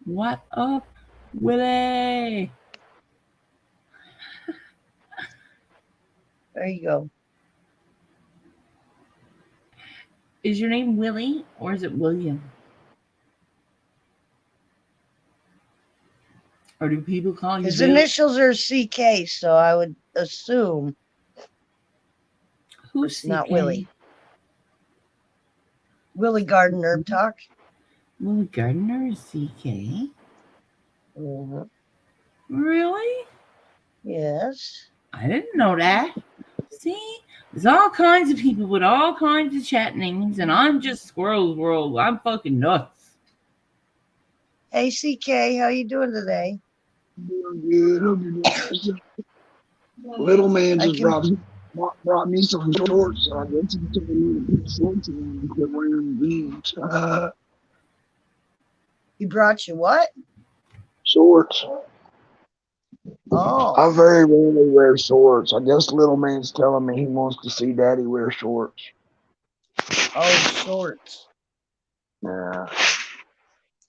What up, Willie? There you go. Is your name Willie or is it William? Or do people call you His Bill? initials are CK, so I would assume Who's it's not CK? Willie. Willie Garden Herb Talk. Willie Gardner is CK? Mhm. Really? Yes. I didn't know that. See? There's all kinds of people with all kinds of chat names, and I'm just Squirrel's World. I'm fucking nuts. Hey, CK, how you doing today? Doing good. Hope you're doing good. Little man I just can. brought me some shorts, so I guess he took a little bit of shorts and quit wearing jeans. He brought you what? Shorts. Oh, I very rarely wear shorts. I guess little man's telling me he wants to see daddy wear shorts. oh, shorts. Yeah.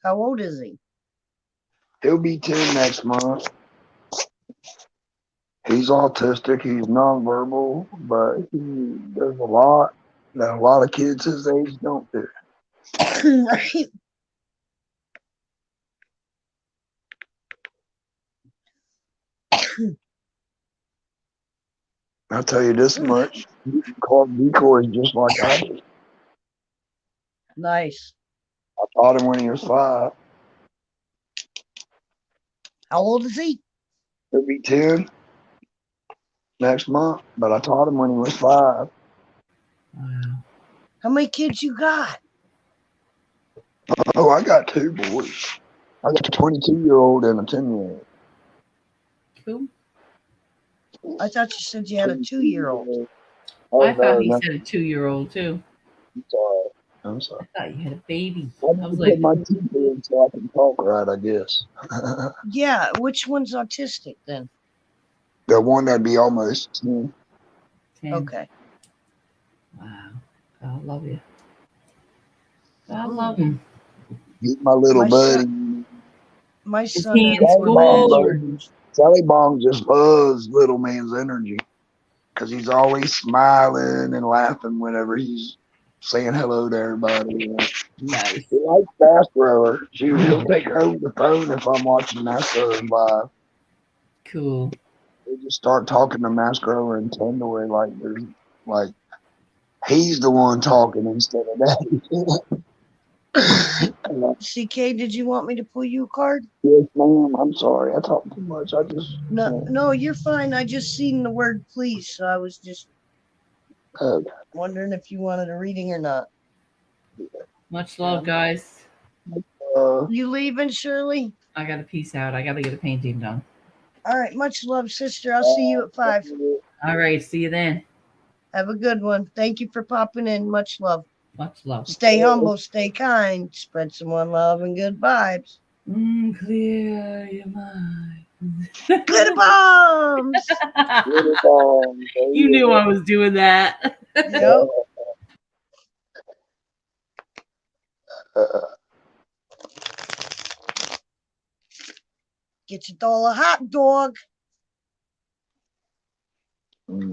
How old is he? He'll be 10 next month. He's autistic. He's nonverbal, but he does a lot that a lot of kids his age don't do. Right. I'll tell you this much. You can call decoys just like I did. Nice. I taught him when he was 5. How old is he? He'll be 10 next month, but I taught him when he was 5. Wow. How many kids you got? Oh, I got 2 boys. I got a 22-year-old and a 10-year-old. Cool. I thought you said you had a 2-year-old. Oh, I thought he no, said a 2-year-old too. I'm sorry. I'm sorry. I thought you had a baby. I I need was to like, put my teeth in so I can talk right, I guess. Yeah, which one's autistic then? The one that'd be almost 10. 10. Okay. Wow. God love you. God love him. He's my little My buddy. son, my Is son he in had 4 school or? grandchildren. Sally Bong just loves little man's energy because he's always smiling and laughing whenever he's saying hello to everybody. Nice. He likes Fast Rower. He'll take over the phone if I'm watching NASCAR live. Cool. They just start talking to Mask Rower and Tandoy like he's the one talking instead of Daddy. CK, did you want me to pull you a card? Yes, ma'am. I'm sorry. I talk too much. I just No, you're fine. I just seen the word please, so I was just wondering if you wanted a reading or not. Much love, guys. You leaving, Shirley? I got to peace out. I got to get a painting done. All right, much love, sister. I'll see you at 5. All right. See you then. Have a good one. Thank you for popping in. Much love. Much love. Stay humble, stay kind, spread some more love and good vibes. Clear your mind. Glitter bombs! You knew I was doing that. Yep. Get your dollar hot dog.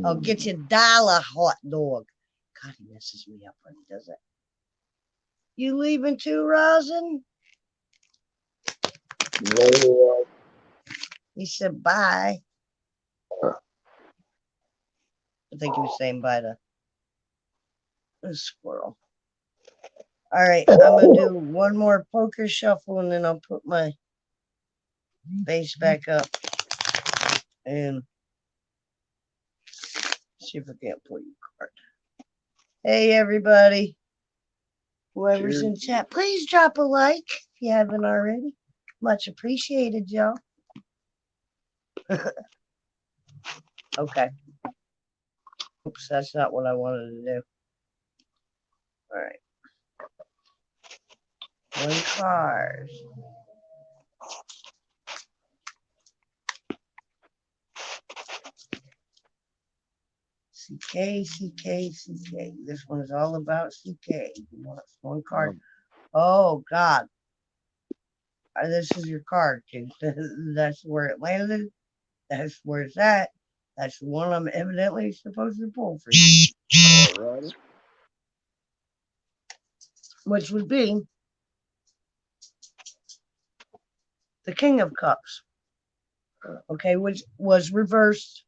I'll get you $1 hot dog. God, he messes me up when he does that. You leaving too, Rosin? He said bye. I think he was saying bye to the squirrel. All right, I'm going to do one more poker shuffle and then I'll put my base back up and see if I can't pull you a card. Hey, everybody. Whoever's Cheers. in chat, please drop a like if you haven't already. Much appreciated, y'all. Okay. Oops, that's not what I wanted to do. All right. One card. CK. This one is all about CK. You want one card. Oh, God. This is your card, dude. That's where it landed. That's where it's at. That's the one I'm evidently supposed to pull for you. Alrighty. Which would be the King of Cups. Okay, which was reversed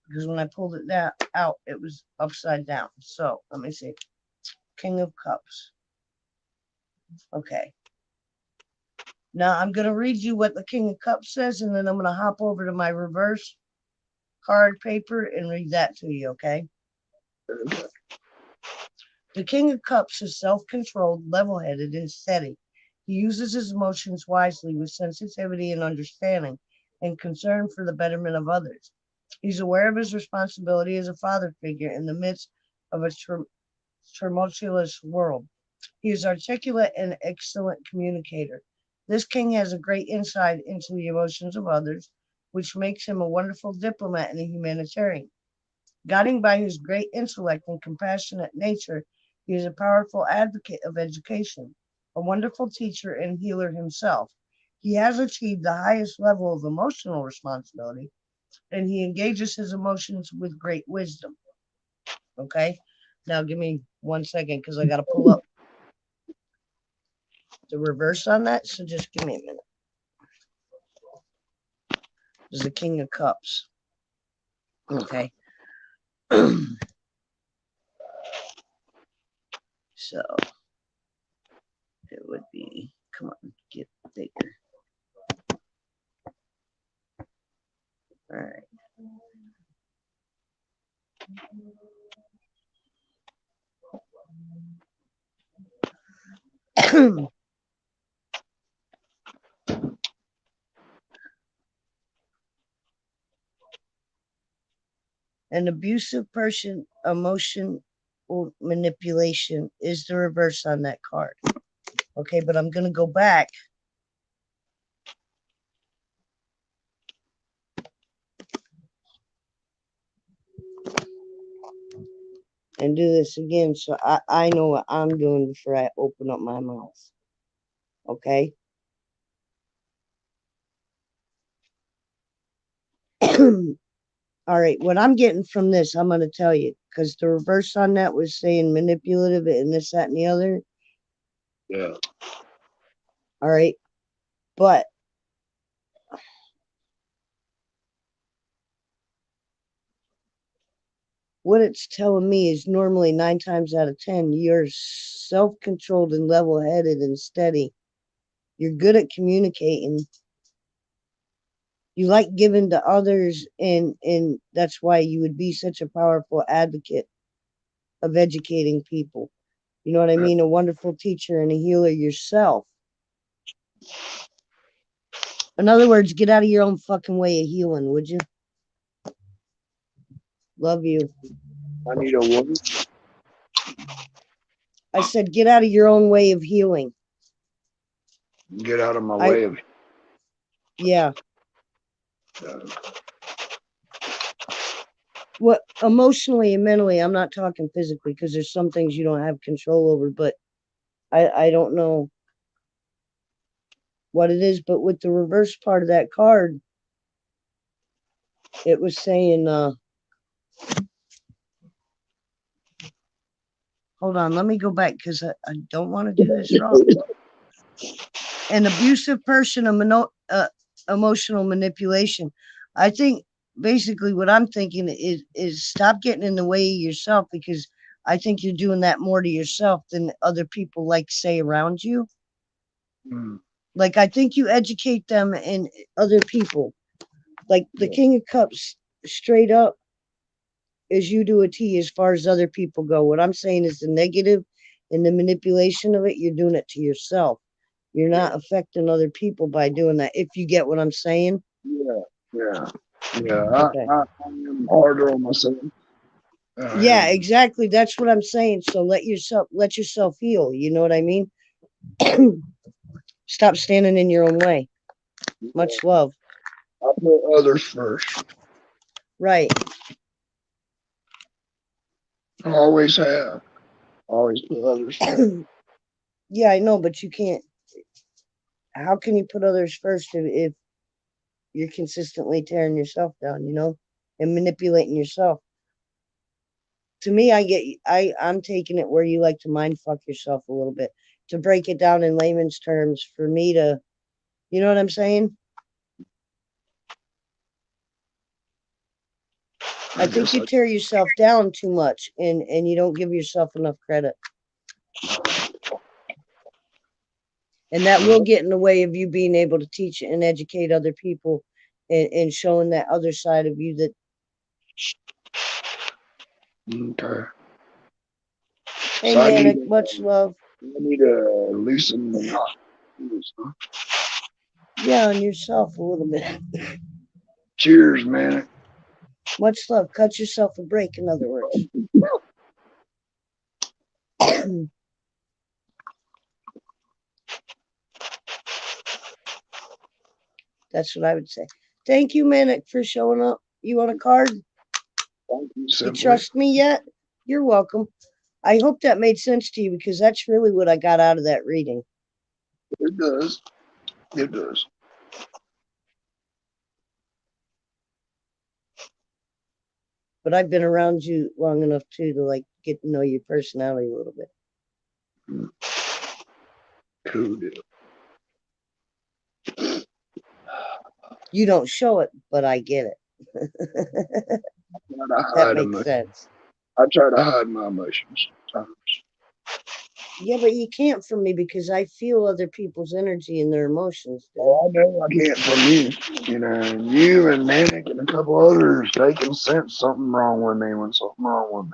because when I pulled it out, it was upside down. So let me see. King of Cups. Okay. Now I'm going to read you what the King of Cups says, and then I'm going to hop over to my reverse card paper and read that to you, okay? The King of Cups is self-controlled, level-headed, and steady. He uses his emotions wisely with sensitivity and understanding and concern for the betterment of others. He's aware of his responsibility as a father figure in the midst of a tumultuous world. He is articulate and excellent communicator. This king has a great insight into the emotions of others, which makes him a wonderful diplomat and a humanitarian. Guiding by his great intellect and compassionate nature, he is a powerful advocate of education, a wonderful teacher and healer himself. He has achieved the highest level of emotional responsibility, and he engages his emotions with great wisdom. Okay? Now give me 1 second because I got to pull up the reverse on that, so just give me a minute. This is the King of Cups. Okay. So it would be, come on, get bigger. All right. An abusive person, emotion or manipulation is the reverse on that card. Okay, but I'm going to go back. And do this again so I know what I'm doing before I open up my mouth. Okay? All right, what I'm getting from this, I'm going to tell you, because the reverse on that was saying manipulative and this, that, and the other. Yeah. All right, but what it's telling me is normally 9 times out of 10, you're self-controlled and level-headed and steady. You're good at communicating. You like giving to others, and that's why you would be such a powerful advocate of educating people. You know what I mean? A wonderful teacher and a healer yourself. In other words, get out of your own fucking way of healing, would you? Love you. I need a woman. I said, get out of your own way of healing. Get out of my way of. Yeah. What emotionally and mentally, I'm not talking physically because there's some things you don't have control over, but I don't know what it is. But with the reverse part of that card, it was saying, hold on, let me go back because I don't want to do this wrong. An abusive person, emotional manipulation. I think basically what I'm thinking is stop getting in the way of yourself, because I think you're doing that more to yourself than other people like say around you. Mm. Like, I think you educate them and other people. Like the King of Cups, straight up, as you do a T as far as other people go. What I'm saying is the negative and the manipulation of it, you're doing it to yourself. You're not affecting other people by doing that, if you get what I'm saying. Yeah. Okay. I am harder on myself. Yeah, exactly. That's what I'm saying. So let yourself heal. You know what I mean? Stop standing in your own way. Much love. I put others first. Right. I always have. Always put others first. Yeah, I know, but you can't. How can you put others first if you're consistently tearing yourself down, and manipulating yourself? To me, I'm taking it where you like to mind fuck yourself a little bit. To break it down in layman's terms, for me to, you know what I'm saying? I think you tear yourself down too much, and you don't give yourself enough credit. And that will get in the way of you being able to teach and educate other people, and showing that other side of you that. Okay. Hey, So Manic, much love. I need to loosen the knot. Yeah, on yourself a little bit. Cheers, man. Much love. Cut yourself a break, in other words. That's what I would say. Thank you, Manic, for showing up. You want a card? Thank you, You simply. trust me yet? You're welcome. I hope that made sense to you, because that's really what I got out of that reading. It does. It does. But I've been around you long enough too to like get to know your personality a little bit. Cool deal. You don't show it, but I get it. That makes sense. I try to hide my emotions sometimes. Yeah, but you can't from me, because I feel other people's energy and their emotions, dude. Oh, I know I can't from you. And you and Manic and a couple others, they can sense something wrong with me when something wrong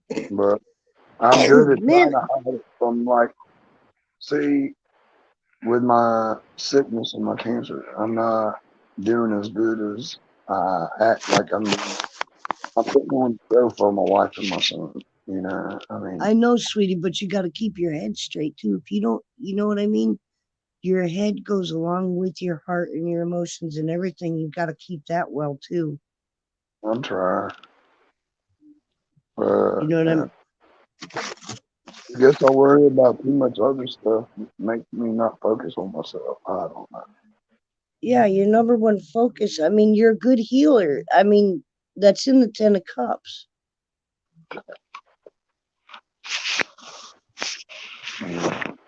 with me. But I'm good at trying to hide it from, see, with my sickness and my cancer, I'm not doing as good as I act like I'm doing. I'm putting on the show for my wife and my son. I know, sweetie, but you got to keep your head straight too. If you don't, you know what I mean? Your head goes along with your heart and your emotions and everything. You've got to keep that well too. I'm trying. You know what I mean? I guess I worry about too much other stuff. Makes me not focus on myself. I don't know. Yeah, your number one focus. I mean, you're a good healer. I mean, that's in the 10 of Cups.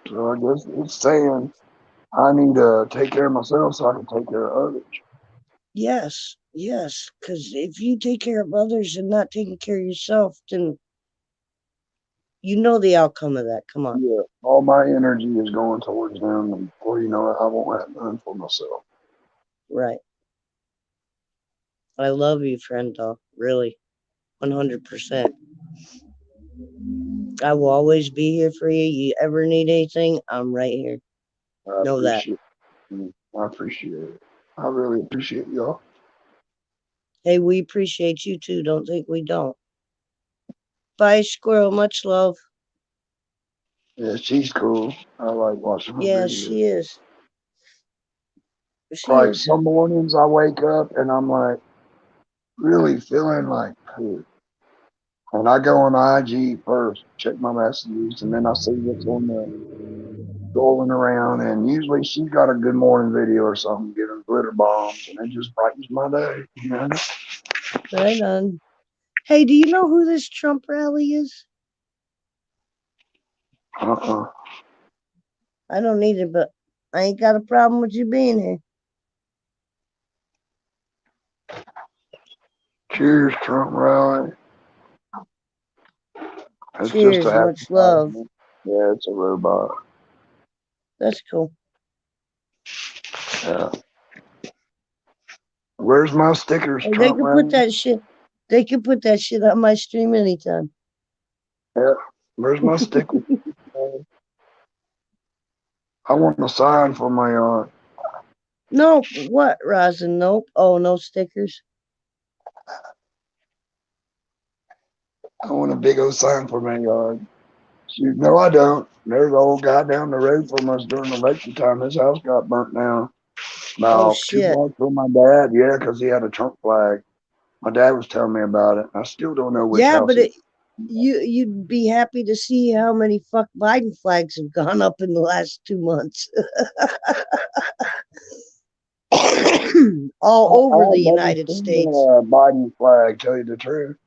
So I guess it's saying I need to take care of myself so I can take care of others. Yes, yes. Because if you take care of others and not taking care of yourself, then you know the outcome of that. Come on. Yeah, all my energy is going towards them, and before you know it, I won't have none for myself. Right. I love you, friend, though. Really. 100%. I will always be here for you. You ever need anything, I'm right here. Know that. I appreciate it. I really appreciate y'all. Hey, we appreciate you too. Don't think we don't. Bye, Squirrel. Much love. Yeah, she's cool. I like watching her Yeah, videos. she is. She Like is. some mornings I wake up and I'm like really feeling like poop. And I go on IG first, check my messages, and then I see what's on the scrolling around. And usually she's got a good morning video or something giving glitter bombs, and it just brightens my day. Right on. Hey, do you know who this Trump rally is? Uh-uh. I don't need it, but I ain't got a problem with you being here. Cheers, Trump rally. It's Cheers, just a much love. advertisement. Yeah, it's a robot. That's cool. Yeah. Where's my stickers, Hey, they Trump can rally? put that shit. They can put that shit on my stream anytime. Yeah. Where's my stickers? I want a sign for my yard. Nope. What, Rosin? Nope. Oh, no stickers. I want a big old sign for my yard. Shoot, no, I don't. There's an old guy down the road from us during election time. His house got burnt down. Oh About 2 shit. blocks from my dad. Yeah, because he had a Trump flag. My dad was telling me about it. I still don't know which Yeah, house but it. you'd be happy to see how many fuck Biden flags have gone up in the last 2 months. All over the I've never United seen States. a Biden flag, tell you the truth.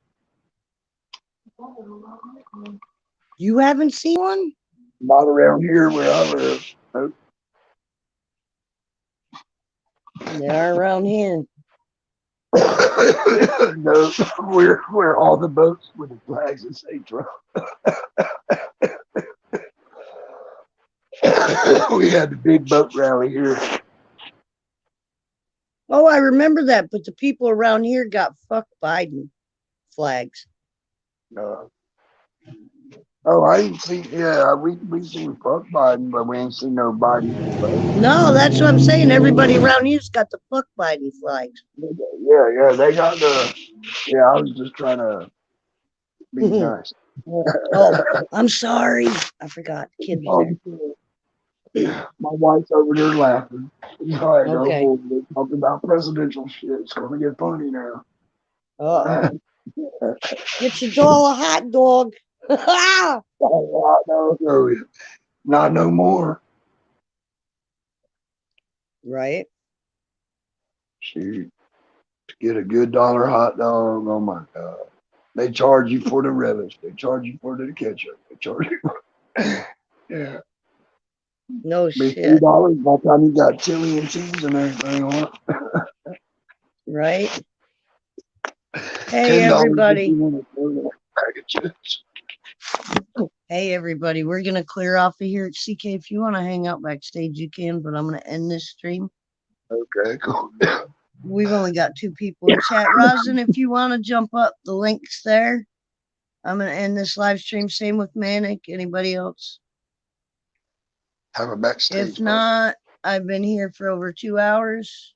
You haven't seen one? Not around here where I live. Nope. They are around here. No, we're all the boats with the flags that say Trump. We had the big boat rally here. Oh, I remember that, but the people around here got fuck Biden flags. Oh, I ain't seen. Yeah, we seen fuck Biden, but we ain't seen no Biden flag. No, that's what I'm saying. Everybody around here's got the fuck Biden flags. Yeah, they got the. Yeah, I was just trying to be nice. Oh, I'm sorry. I forgot. Kid was there. My wife's over there laughing. All right, go Okay. forward. We're talking about presidential shit. It's gonna get funny now. Uh-oh. Get your doll a hot dog. No, not no more. Right. Shoot, to get a good dollar hot dog. Oh my God. They charge you for the relish. They charge you for the ketchup. They charge you for yeah. No Be shit. $3 by the time you got chili and cheese and everything on it. Right. Hey, $10 if everybody. you want a total bag of chips. Hey, everybody. We're going to clear off of here at CK. If you want to hang out backstage, you can, but I'm going to end this stream. Okay, cool. We've only got 2 people in chat. Rosin, if you want to jump up, the link's there. I'm going to end this live stream. Same with Manic. Anybody else? Have a backstage. If not, I've been here for over 2 hours.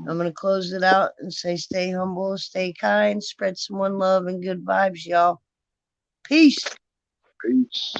I'm going to close it out and say stay humble, stay kind, spread some one love and good vibes, y'all. Peace. Peace.